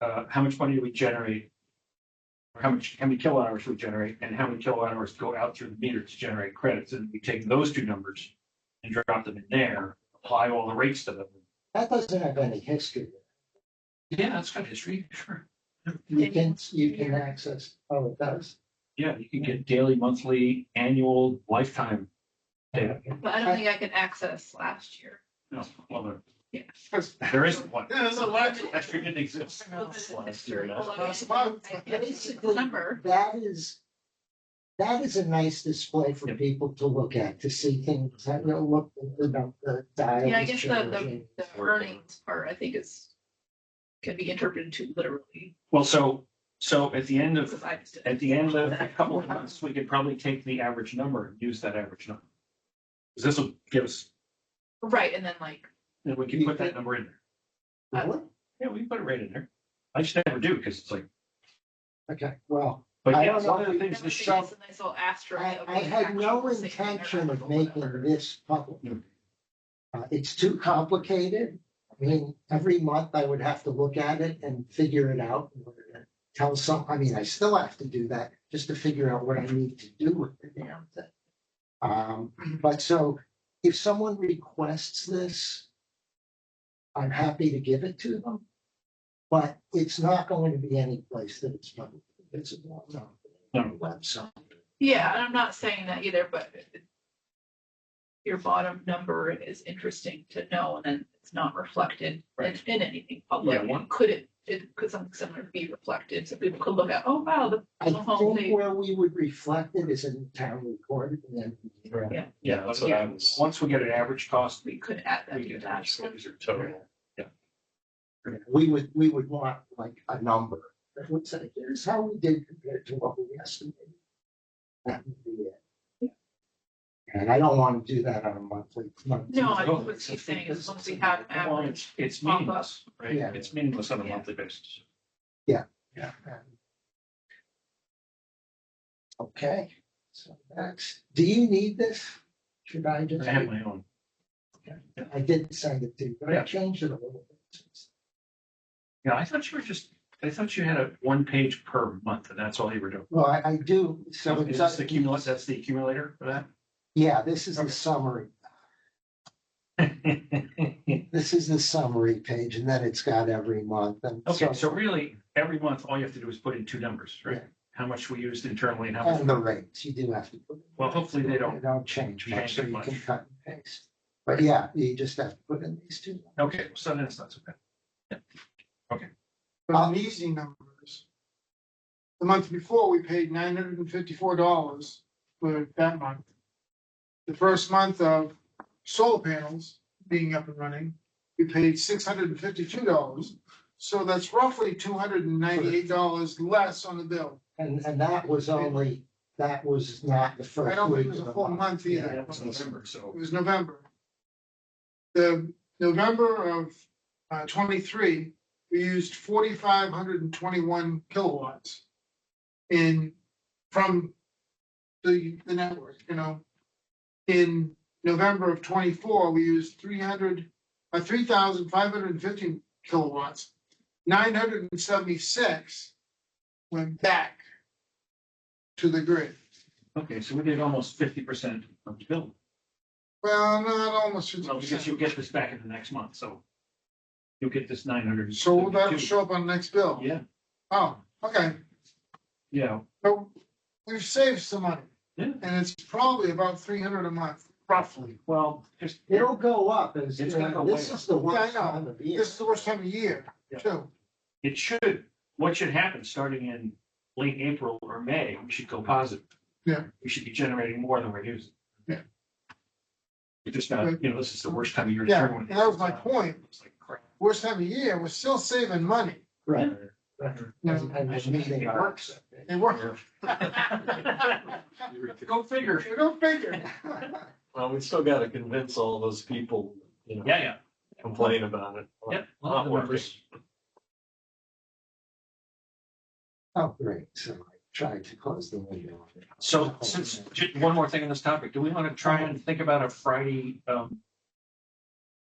how much money do we generate? Or how many kilowatt hours do we generate, and how many kilowatt hours go out through the meter to generate credits? And we take those 2 numbers and drop them in there, apply all the rates to them. That doesn't have any history. Yeah, that's got history, sure. You can access, it does. Yeah, you can get daily, monthly, annual, lifetime data. But I don't think I can access last year. No, well, Yeah. there isn't one. Yeah, there's a lot. Last year didn't exist. Last year, Well, I Last mean, month. I get Basically, the number. that is a nice display for Yep. people to look at, to see things, look, the dial. Yeah, I is guess changing. the earnings part, I think can be interpreted too literally. Well, so at the end of Because I just. At the end of a couple of months, we could probably take the average number and use that average number. Because this will give us, Right, and then like, and we can put that number in there. Really? Yeah, we can put it right in there. I just never do because it's like, Okay, well, but I yeah, don't know one of the if things that this was show. a nice little asterisk. of I what had no actual saving or intention of whatever. making this public. It's too complicated. I mean, every month I would have to look at it and figure it out. In order to tell I still have to do that just to figure out what I need to do with the damn thing. But so if someone requests this, I'm happy to give it to them. But it's not going to be any place that it's publicly visible, no, on the website. Yeah, and I'm not saying that either, but your bottom number is interesting to know, and then it's not reflected in anything public. Yeah, And could something similar be reflected, so people could look at, oh, wow, the I home think page. where we would reflect it is in the town report and then. Yeah. Yeah, that's what I was. Once we get an average cost, We could add that we to the get dashboard. These are total. We would want like a number that would say, here's how we did compared to what we estimated. That would be it. And I don't want to do that on a monthly. No, I think what he's saying is once we have an Well, average. it's meaningless, right? Yeah. It's meaningless on a Yeah. monthly basis. Okay, so that's, do you need this? Should I just? I have my own. I did send it to you, but I Yeah. changed it a little bit. Yeah, I thought you had a 1 page per month and that's all you were doing. Well, I do, so Is it's, this the accumulator, that's the accumulator for that? yeah, this is the Okay. summary. This is the summary page, and then it's got every month, and Okay, so really, every month, all you have to do is put in two numbers, right? Yeah. How much we used internally and how and the much. rates, you do have to put. Well, hopefully they don't change much, change so it you much. can cut and paste. But yeah, you just have to put in these two. Okay, so then it's not so bad. But in easy numbers. The month before, we paid $954 for that month. The first month of solar panels being up and running, we paid $652. So that's roughly $298 less on the bill. And that was only, that was not the first. I don't think it week was of a the full month either. Yeah, that was November, so. It was November. The November of 23, we used 4,521 kilowatts from the network, you know. In November of 24, we used 3,515 kilowatts. 976 went back to the grid. Okay, so we did almost 50% of the bill. Well, not almost Well, because 50%. you'll get this back in the next month, so. You'll get this 900. So that'll show up on the next bill. Yeah, Oh, okay. yeah, But we've saved some money. Yeah. And it's probably about 300 a month, roughly. well, just. It'll go up as, It's gonna go this way is the worst Yeah, I know. time of year. This is the worst time of year, Yeah. too. It should, what should happen, starting in late April or May, we should go positive. Yeah. We should be generating more than we're using. Yeah. We're just not, this is the worst time of year. Yeah, Everyone- that was my point. It's like crap. Worst time of year, we're still saving money. Right. No, And the meeting works. it worked. Go figure. You don't figure. Well, we still gotta convince all those people, Yeah. complain about it. Yep. Not working. Oh, great, so I tried to close the window. So since, just one more thing on this topic, do we want to try and think about a Friday,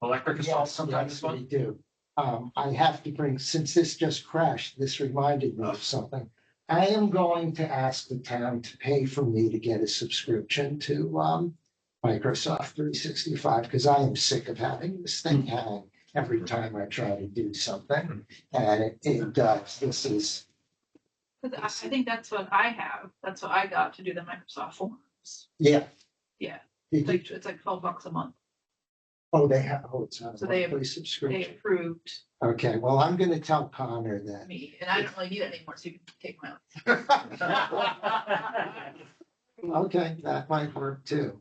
electric assault sometime this Yes, we month? do. I have to bring, since this just crashed, this reminded me of something. I am going to ask the town to pay for me to get a subscription to, Microsoft 365, because I am sick of having this thing hang every time I try to do something. And it does, this is, 'Cause I think that's what I have. That's what I got to do the Microsoft forms. yeah. Yeah. Did you- It's like $12 a month. Oh, they have, it's not So a they- monthly They subscription. approved Okay, well, I'm gonna tell Connor that. me, and I don't really need it anymore, so you can take my own. Okay, that might work too.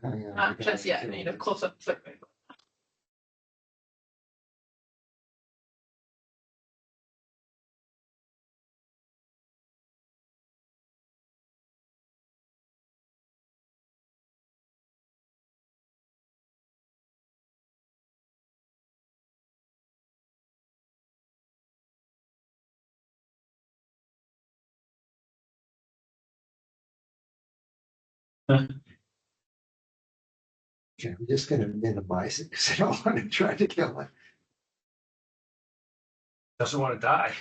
Hang on, I Not gotta just yet. I do need a this. close-up survey. Okay, I'm just gonna minimize it because I don't want to try to kill it. Doesn't want to die.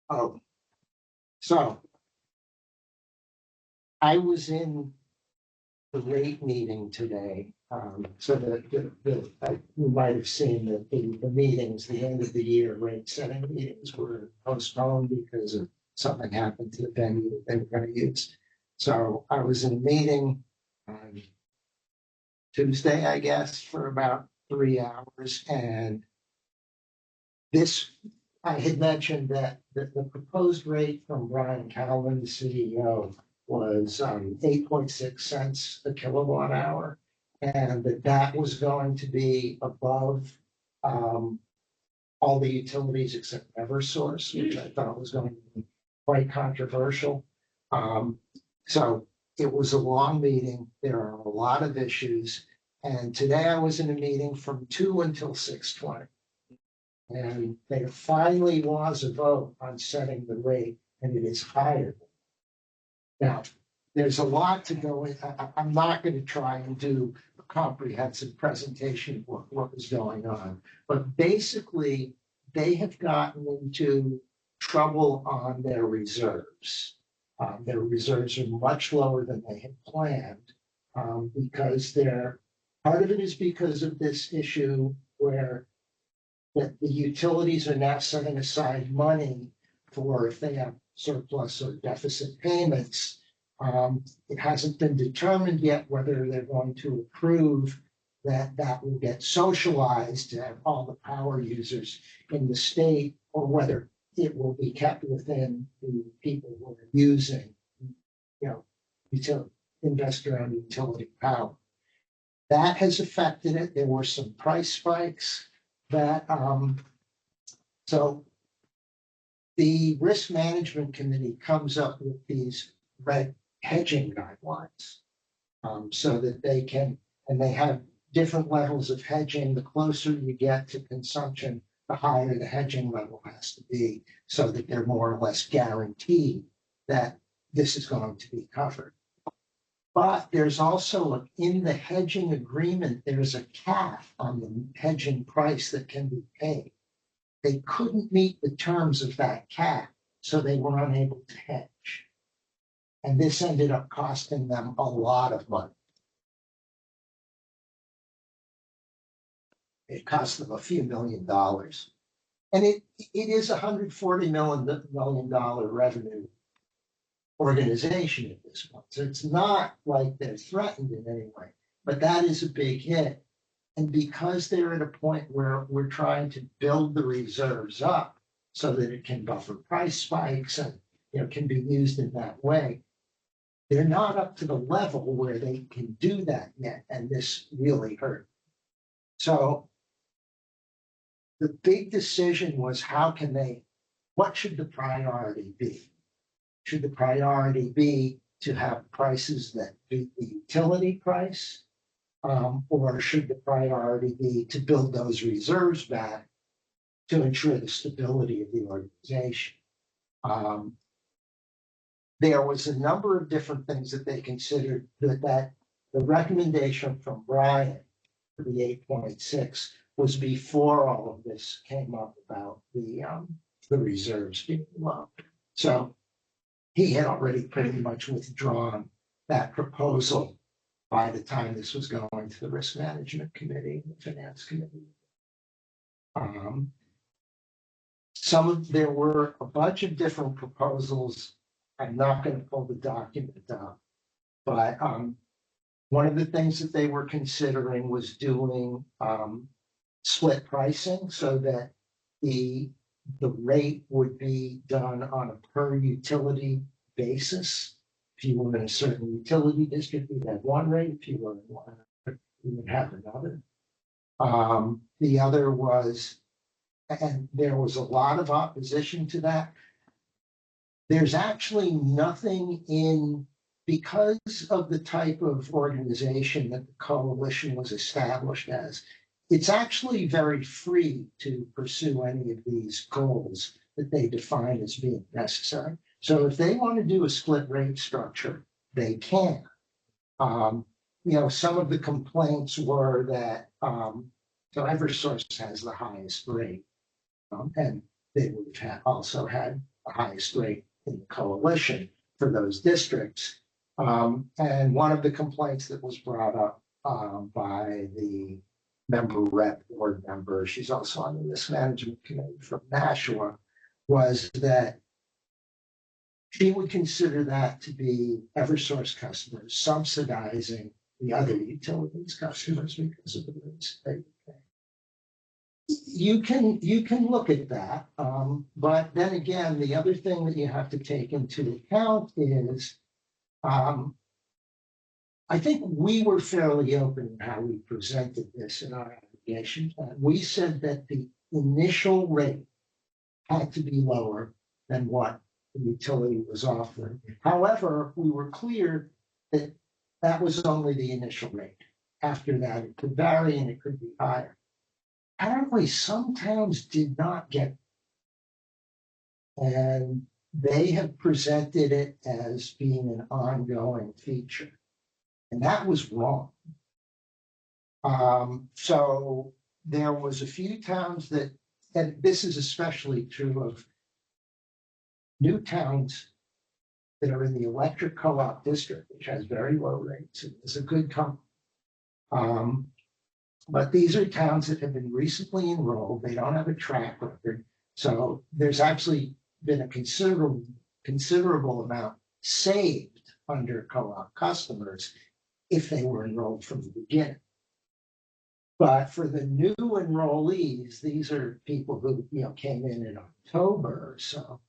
Oh. So. I was in the late meeting today, so you might have seen that the meetings, the end of the year rate setting meetings were postponed because of something happened to the venue that they were gonna use. So I was in a meeting, Tuesday, I guess, for about 3 hours. And this, I had mentioned that the proposed rate from Brian Calvin, the CEO, was 8.6 cents a kilowatt hour. And that was going to be above all the utilities except Eversource, which I thought was going to be quite controversial. So it was a long meeting. There are a lot of issues. And today I was in a meeting from 2 until 6:20. And there finally was a vote on setting the rate, and it is higher. Now, there's a lot to go in. I'm not going to try and do a comprehensive presentation of what was going on. But basically, they have gotten into trouble on their reserves. Their reserves are much lower than they had planned because part of it is because of this issue where that the utilities are now setting aside money for if they have surplus or deficit payments. It hasn't been determined yet whether they're going to approve that will get socialized to have all the power users in the state, or whether it will be kept within the people who are using, investor-owned utility power. That has affected it. There were some price spikes that, so the risk management committee comes up with these hedging guidelines so that they can, and they have different levels of hedging. The closer you get to consumption, the higher the hedging level has to be so that they're more or less guaranteed that this is going to be covered. But there's also in the hedging agreement, there's a cap on the hedging price that can be paid. They couldn't meet the terms of that cap, so they were unable to hedge. And this ended up costing them a lot of money. It cost them a few $1 million. And it is $140 million revenue organization at this point. So it's not like they're threatened in any way, but that is a big hit. And because they're at a point where we're trying to build the reserves up so that it can buffer price spikes and can be used in that way, they're not up to the level where they can do that yet. And this really hurt. So the big decision was what should the priority be? Should the priority be to have prices that beat the utility price? Or should the priority be to build those reserves back to ensure the stability of the organization? There was a number of different things that they considered that the recommendation from Brian for the 8.6 was before all of this came up about the reserves being low. So he had already pretty much withdrawn that proposal by the time this was going to the risk management committee, the finance committee. There were a bunch of different proposals. I'm not going to pull the document up, but one of the things that they were considering was doing split pricing so that the rate would be done on a per utility basis. If you were in a certain utility district, you'd have one rate. If you were in one, you would have another. The other was, and there was a lot of opposition to that. There's actually nothing because of the type of organization that the coalition was established as, it's actually very free to pursue any of these goals that they define as being necessary. So if they want to do a split rate structure, they can. Some of the complaints were that so Eversource has the highest rate, and they would have also had the highest rate in the coalition for those districts. And one of the complaints that was brought up by the board member, she's also on the risk management committee from Nashua, was that she would consider that to be Eversource customers subsidizing the other utilities customers because of the rates they pay. You can look at that, but then again, the other thing that you have to take into account is, I think we were fairly open in how we presented this in our application plan. We said that the initial rate had to be lower than what the utility was offering. However, we were clear that that was only the initial rate. After that, it could vary and it could be higher. Apparently, some towns did not get it. And they have presented it as being an ongoing feature. And that was wrong. So there was a few towns that, and this is especially true of new towns that are in the electric co-op district, which has very low rates. It is a good company. But these are towns that have been recently enrolled. They don't have a track record. So there's actually been a considerable amount saved under co-op customers if they were enrolled from the beginning. But for the new enrollees, these are people who came in October or so.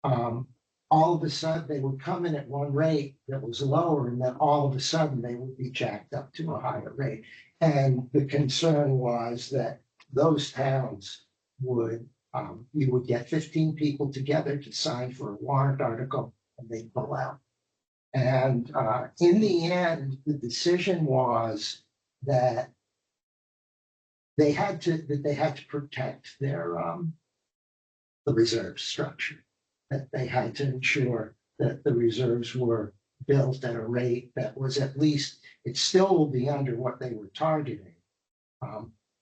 All of a sudden, they would come in at one rate that was lower, and then all of a sudden they would be jacked up to a higher rate. And the concern was that those towns would, you would get 15 people together to sign for a warrant article, and they'd pull out. And in the end, the decision was that they had to protect their the reserve structure. That they had to ensure that the reserves were built at a rate that was at least, it still will be under what they were targeting.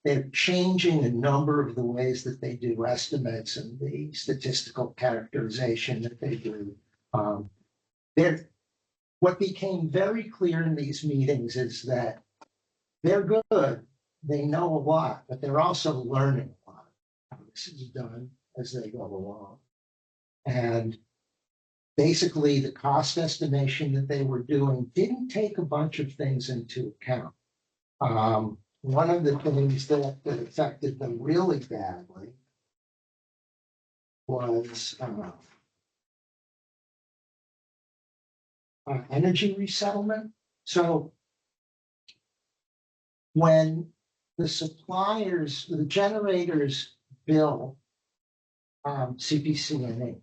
They're changing a number of the ways that they do estimates and the statistical characterization that they do. What became very clear in these meetings is that they're good, they know a lot, but they're also learning a lot how this is done as they go along. And basically, the cost estimation that they were doing didn't take a bunch of things into account. One of the things that affected them really badly was energy resettlement. So when the suppliers, the generators bill CPC&H,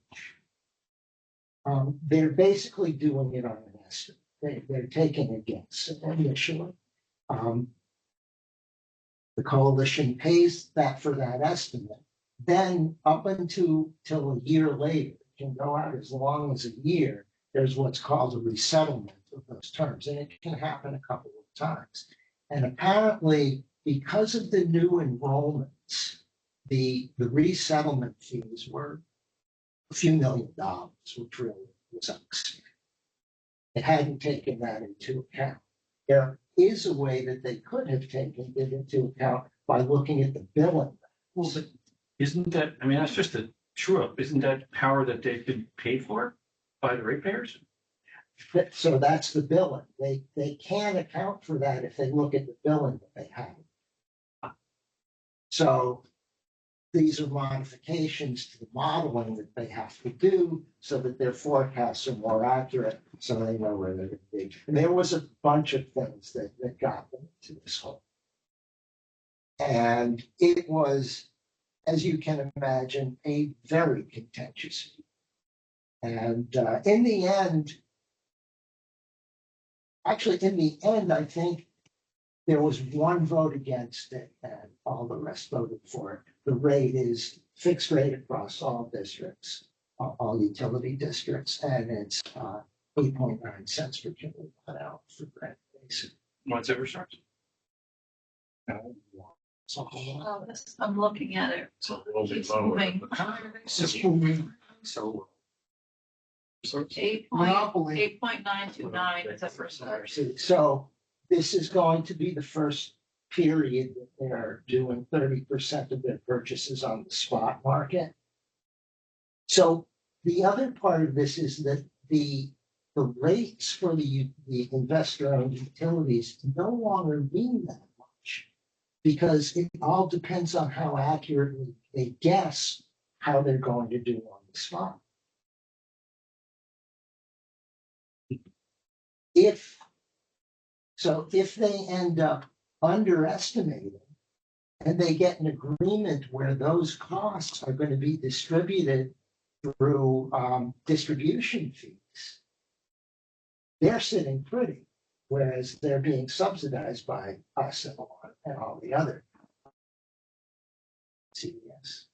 they're basically doing it on an estimate. They're taking a guess initially. The coalition pays that for that estimate. Then up until a year later, it can go out as long as a year, there's what's called a resettlement of those terms. And it can happen a couple of times. And apparently, because of the new enrollments, the resettlement fees were a few $1 million, which really was unexpected. It hadn't taken that into account. There is a way that they could have taken it into account by looking at the billing. Well, but isn't that, I mean, that's just a true up. Isn't that power that they've been paid for by the ratepayers? So that's the billing. They can account for that if they look at the billing that they have. So these are modifications to the modeling that they have to do so that their forecasts are more accurate, so they know where they're going to be. And there was a bunch of things that got them into this hole. And it was, as you can imagine, a very contentious meeting. And in the end, I think there was one vote against it and all the rest voted for it. The rate is fixed rate across all districts, all utility districts, and it's 8.9 cents per kilowatt hour for Grand Basin. Once ever starts. Oh, I'm looking at it. It's a little bit It's lower. moving. It's moving. So. 8.929 is the first start. So this is going to be the first period that they're doing 30% of their purchases on the spot market. So the other part of this is that the the rates for the investor-owned utilities no longer mean that much because it all depends on how accurately they guess how they're going to do on the spot. If they end up underestimating and they get an agreement where those costs are going to be distributed through distribution fees, they're sitting pretty, whereas they're being subsidized by us and all the other CDS,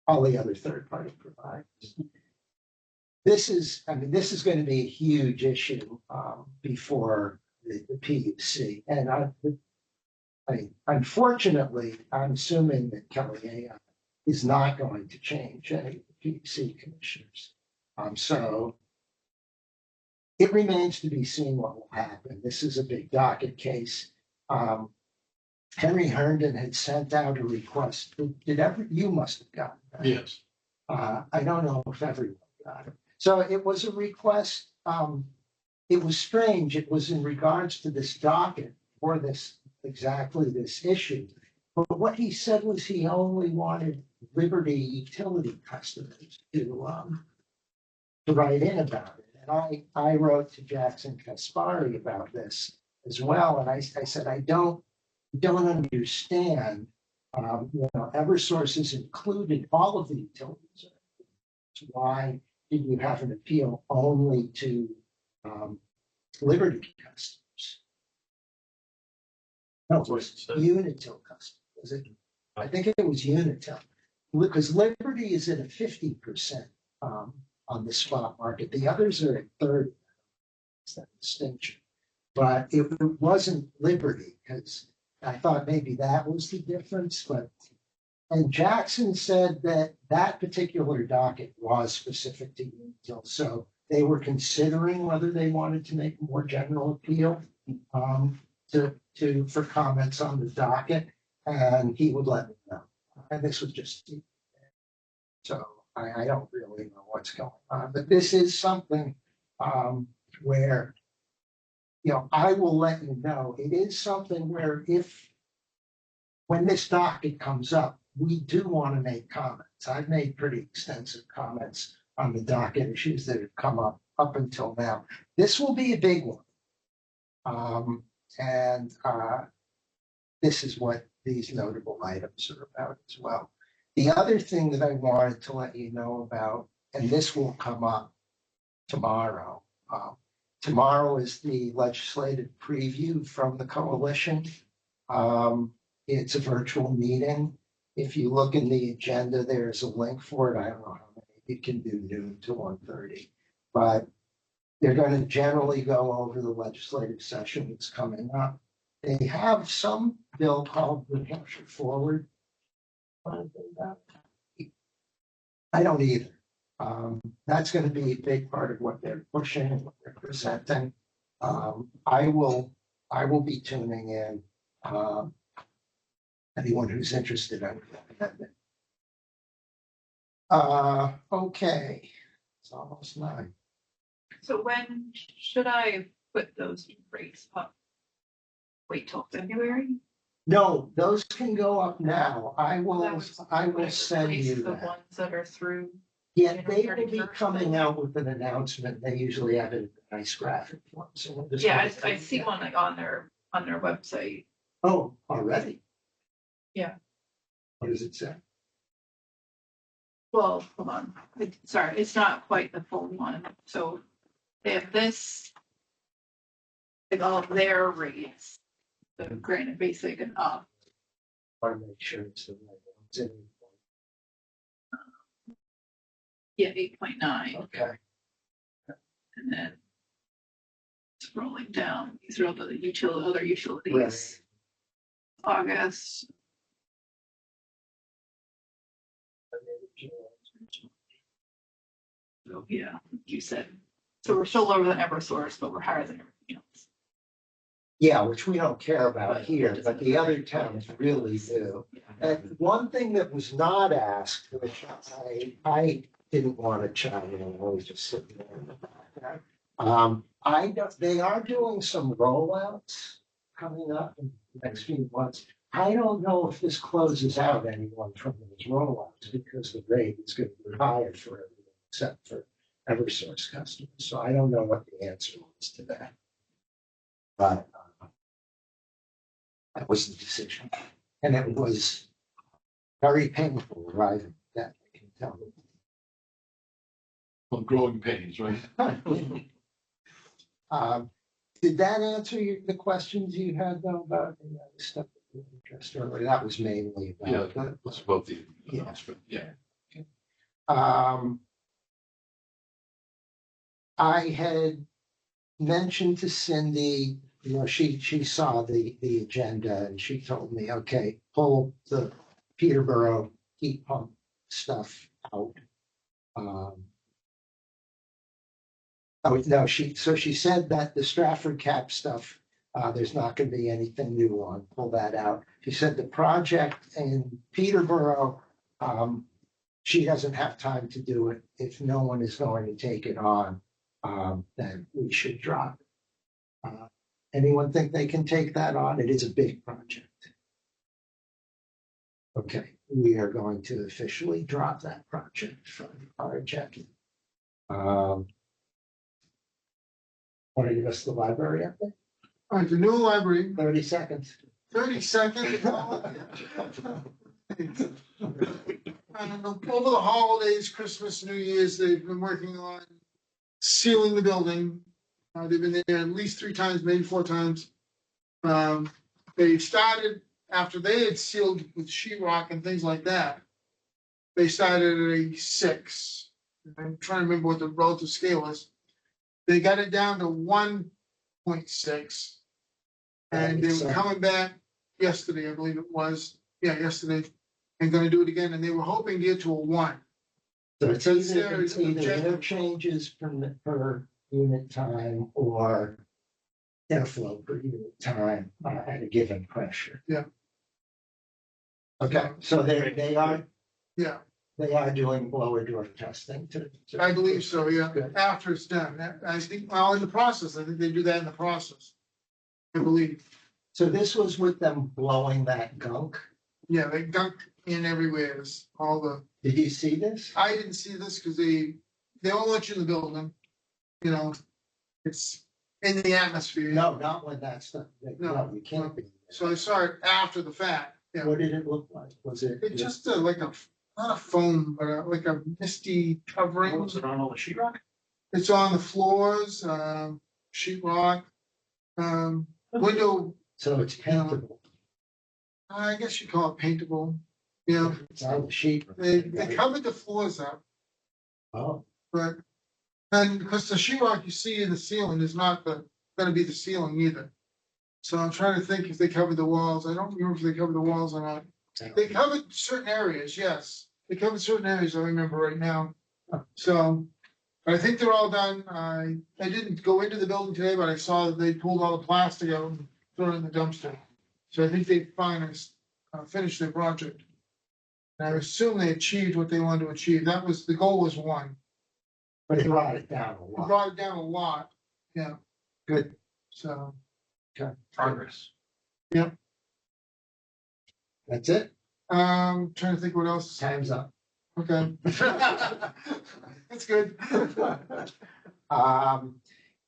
all the other third-party providers. This is going to be a huge issue before the PUC, and unfortunately, I'm assuming that Kelly AI is not going to change any of the PUC commissioners. So it remains to be seen what will happen. This is a big docket case. Henry Herndon had sent out a request. You must have gotten that. Yes. I don't know if everyone got it. So it was a request. It was strange. It was in regards to this docket for exactly this issue. But what he said was he only wanted Liberty utility customers to write in about it. And I wrote to Jackson Kaspari about this as well. And I said, I don't understand. Eversource has included all of the utilities. Why did you have an appeal only to Liberty customers? No, it was Unitil customers. Was it? I think it was Unitil, because Liberty is at a 50% on the spot market. The others are at 30%. It's that distinction. But it wasn't Liberty, because I thought maybe that was the difference. And Jackson said that particular docket was specific to Unitil. So they were considering whether they wanted to make a more general appeal for comments on the docket, and he would let me know. And this was just, so I don't really know what's going on. But this is something where, I will let you know. It is something where when this docket comes up, we do want to make comments. I've made pretty extensive comments on the docket issues that have come up until now. This will be a big one. And this is what these notable items are about as well. The other thing that I wanted to let you know about, and this will come up tomorrow. Tomorrow is the legislative preview from the coalition. It's a virtual meeting. If you look in the agenda, there's a link for it. I don't know how many. You can do noon to 1:30, but they're going to generally go over the legislative session that's coming up. They have some bill called New Hampshire Forward. I don't either. That's going to be a big part of what they're pushing and what they're presenting. I will be tuning in. Anyone who's interested in it. Okay, it's almost 9. So when should I put those rates up? Wait till February? No, those can go up now. I will Whatever send place you the that. ones that are through. Yeah, they will be 31st. coming out with an announcement. They usually have a nice graphic form. So we'll just Yeah, wait I for see that. one like on their website. Oh, already? Yeah. What does it say? Well, hold on. Sorry, it's not quite the full one. So they have this, like all of their rates, the granite basic and up. Want to make sure it's the right one. Yeah, 8.9. Okay. And then scrolling down, these are all the other utilities. Right. August. So yeah, you said. So we're still lower than Eversource, but we're higher than everything else. Yeah, which we don't care about here, but the other towns really do. And one thing that was not asked, which I didn't want to chime in, I was just sitting there in the background. They are doing some rollouts coming up in the next few months. I don't know if this closes out anyone from those rollouts because the rate is going to be higher for everyone except for Eversource customers. So I don't know what the answer is to that. But that was the decision. And it was very painful arriving at that, I can tell you. Well, growing pains, right? Did that answer the questions you had though about the other stuff that you addressed earlier? That was mainly Yeah, about. that's about the Yeah. announcement, yeah. I had mentioned to Cindy, she saw the agenda and she told me, okay, pull the Peterborough heat pump stuff out. Oh, no, she said that the Stratford cap stuff, there's not going to be anything new on, pull that out. She said the project in Peterborough, she doesn't have time to do it. If no one is going to take it on, then we should drop it. Anyone think they can take that on? It is a big project. Okay, we are going to officially drop that project from our agenda. Want to give us the library update? All right, the new library, 30 seconds. 30 seconds. Over the holidays, Christmas, New Year's, they've been working on sealing the building. They've been there at least 3 times, maybe 4 times. They started after they had sealed with sheetrock and things like that. They started at a 6. I'm trying to remember what the relative scale is. They got it down to 1.6. And they were coming back yesterday, I believe it was. Yeah, yesterday. And going to do it again. And they were hoping to get to a 1. So it's Because either, there is it's either objective- interchanges per unit time or airflow per unit time at a given pressure. Yeah. Okay, so they are Yeah, doing blower door testing to. I believe so, yeah. Good. After it's done. I think, well, in the process, I think they do that in the process. I believe. So this was with them blowing that gunk. Yeah, they dunked in everywhere. It's all the, Did you see this? I didn't see this because they don't let you in the building. You know, it's in the atmosphere. No, not when that stuff. No, No, you can't be. So I saw it after the fact. Yeah. What did it look like? Was it? It's just like a, not a foam, but like a misty covering. Was it on all the sheetrock? It's on the floors, sheetrock, window, So it's paintable. I guess you call it paintable. Yeah, It's on the sheet. they covered the floors up, Oh, but, and because the sheetrock you see in the ceiling is not gonna be the ceiling either. So I'm trying to think if they covered the walls. I don't remember if they covered the walls or not. They covered certain areas, yes. They covered certain areas, I remember right now. So, but I think they're all done. I didn't go into the building today, but I saw that they pulled all the plastic out and threw it in the dumpster. So I think they finally finished their project. And I assume they achieved what they wanted to achieve. That was, the goal was 1. but it brought it down a It lot. brought it down a lot, yeah, Good. so. Progress. That's it. Trying to think what else. Time's up. Okay. That's good.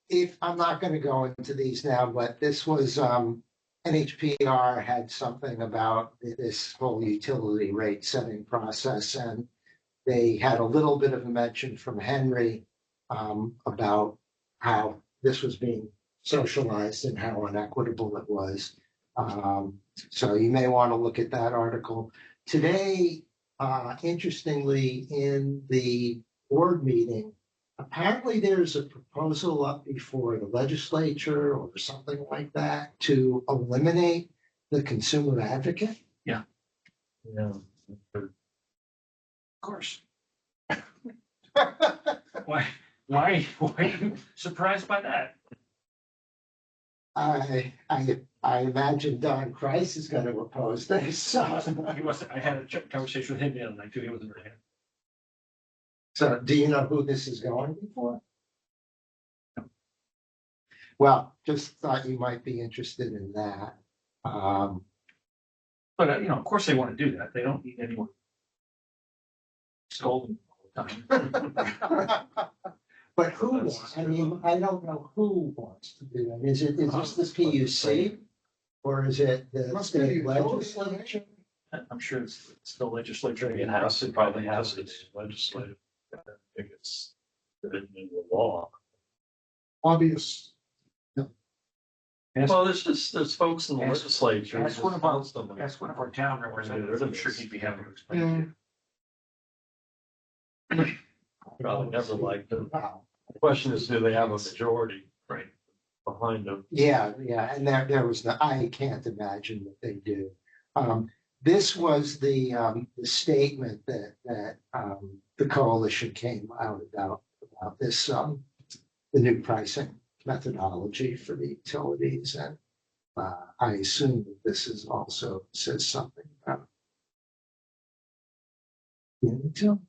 If I'm not going to go into these now, but this was NHPR had something about this whole utility rate setting process, and they had a little bit of a mention from Henry about how this was being socialized and how inequitable it was. So you may want to look at that article. Today, interestingly, in the board meeting, apparently there's a proposal up before the legislature or something like that to eliminate the consumer advocate. Yeah. Of course. Why are you surprised by that? I imagine Don Price is going to oppose this. So. He wasn't, I had a conversation with him the other night too, he wasn't very happy. So do you know who this is going before? Well, just thought you might be interested in that. But, of course they want to do that. They don't need anyone scolding all the time. But who wants, I mean, I don't know who wants to do that. Is this the PUC? Or is it the Must be state the legislature? I'm sure it's the legislature. It has, it probably has its legislative, I think it's written into the law. Obvious. Well, there's folks in the Ask- legislature. Ask one of our town representatives. I'm sure he'd be happy to explain. Probably never liked them. Wow. The question is, do they have a majority Right. behind them? Yeah, and there was I can't imagine that they do. This was the statement that the coalition came out about this, the new pricing methodology for the utilities. And I assume that this is also says something about utility.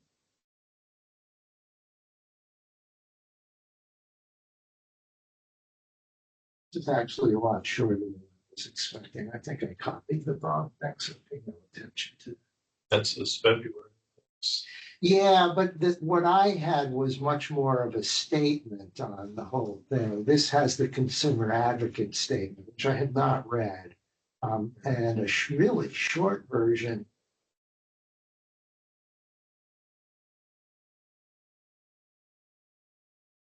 It's actually a lot shorter than I was expecting. I think I copied the wrong thing, so pay no attention to. That's this February. Yeah, but what I had was much more of a statement on the whole thing. This has the consumer advocate statement, which I had not read, and a really short version.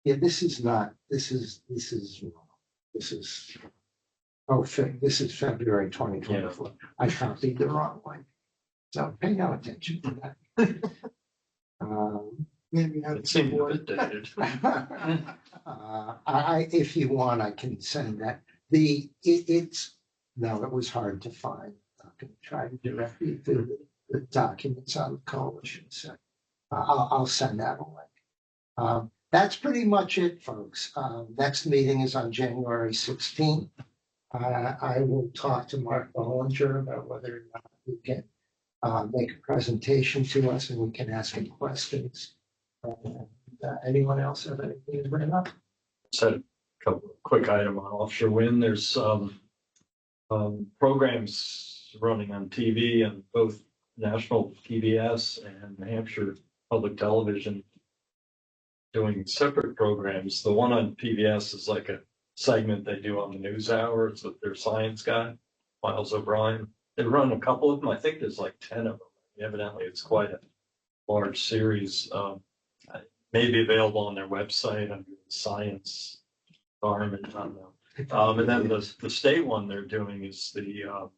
Yeah, this is wrong. This is this is February 2024. I copied the wrong one. So pay no attention to that. Maybe It seemed a bit dated. If you want, I can send that. It was hard to find. I'm going to try to direct you to the documents on the coalition. So I'll send that away. That's pretty much it, folks. Next meeting is on January 16th. I will talk to Mark Bollinger about whether or not we can make a presentation to us and we can ask him questions. Anyone else have anything to bring up? Said a couple of quick item on offshore wind. There's programs running on TV and both national PBS and New Hampshire Public Television doing separate programs. The one on PBS is like a segment they do on the news hour. It's with their science guy, Miles O'Brien. They run a couple of them. I think there's like 10 of them. Evidently, it's quite a large series. May be available on their website under the science arm. I don't know. And then the state one they're doing is the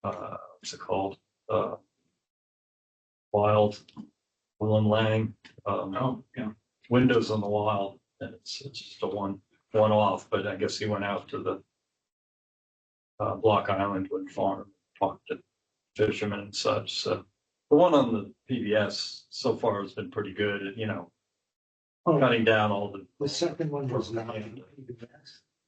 what's it called? Wild Will Lang. Windows on the Wild, and it's just a one off. But I guess he went out to the Block Island Wind Farm, talked to fishermen and such. So the one on the PBS so far has been pretty good at, cutting down all The second one was not.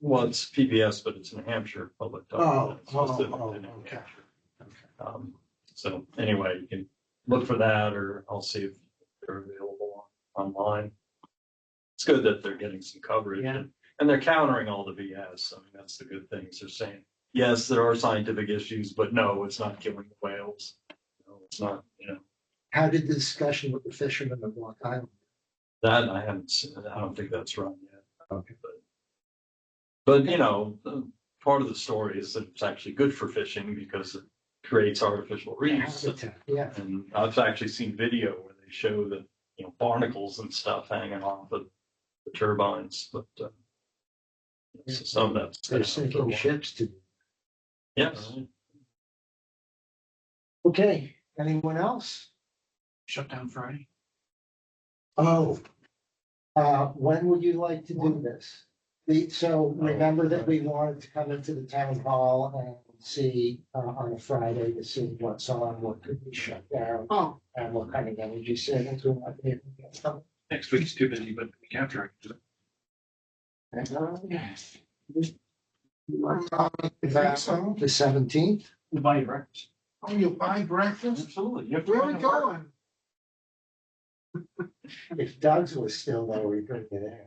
well, it's PBS, but it's New Hampshire Public Television. It's specific to New Okay. Hampshire. So anyway, you can look for that, or I'll see if they're available online. It's good that they're getting some coverage, Yeah. and they're countering all the BS. I mean, that's the good thing. They're saying, yes, there are scientific issues, but no, it's not killing the whales. No, it's not, How did the discussion with the fishermen of Block Island? that I haven't seen. I don't think that's run yet. Okay. But part of the story is that it's actually good for fishing because it creates artificial reefs. Habitat, yeah. And I've actually seen video where they show the barnacles and stuff hanging off of the turbines. But so some of that's They're sinking ships to. Yes. Okay, anyone else? Shut down Friday. Oh, when would you like to do this? So remember that we wanted to come into the town hall and see on a Friday to see what's on, what could be shut down, Oh, and what kind of energy savings we might be able to get from it. Next week's too busy, but the week after I can do it. I think so. The 17th? We'll buy you breakfast. Oh, you'll buy breakfast? Absolutely. You have to Where are go we to work. going? If Doug's was still there, we bring it in.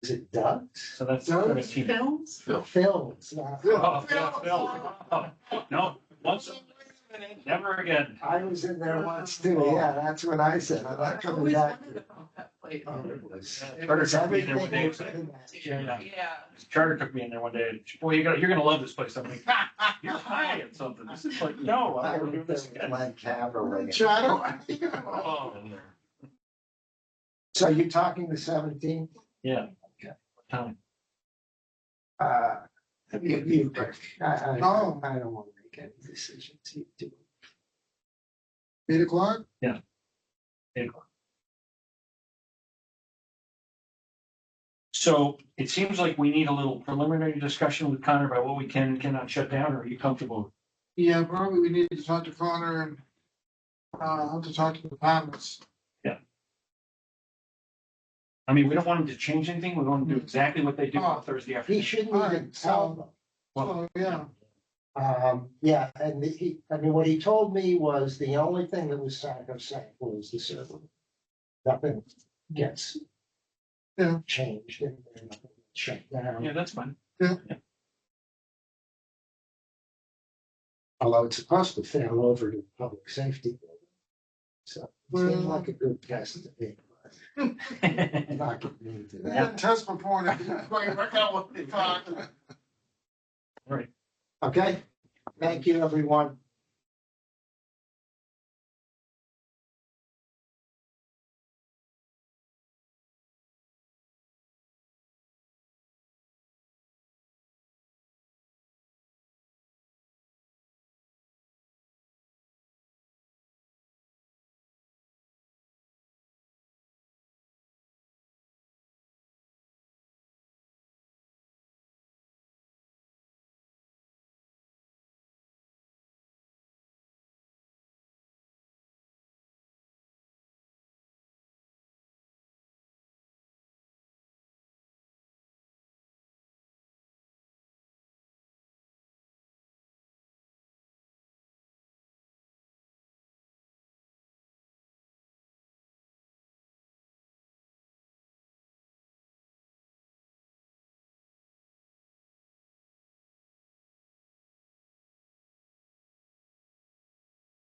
Is it Doug's? So that's No, 17. Films? Phil's, not. Oh, yeah, Phil. Oh, no, once, never again. I was in there once too, yeah, that's what I said, I'm not coming Always back. wondered about that place. Oh, it was- it Charter was took me in there one everything day. was in that gym. Yeah. Charter took me in there one day. Boy, you're gonna love this place. I'm like, you're high at something. This is like, no, I I'm never went doing there this with again. Glenn Cavalry. Shadow. Oh, So you're talking the 17th? yeah. What time? You pick. No. I don't want to make any decisions. You do. 8 o'clock? 8 o'clock. So it seems like we need a little preliminary discussion with Connor about what we can and cannot shut down, or are you comfortable? Yeah, probably we need to talk to Connor and, have to talk to the departments. I mean, we don't want him to change anything. We want him to do exactly what they do on Thursday He afternoon. shouldn't All even right, tell them. Oh, yeah, Yeah, and I mean, what he told me was the only thing that was sacrosanct was the server. Nothing gets Yeah. changed and nothing gets shut down. Yeah, that's fine. Although it's supposed to fail over to public safety. So it seemed like a good test to me. but I'm not getting into they that. didn't test before, and it didn't quite work out what they thought. Okay, thank you, everyone.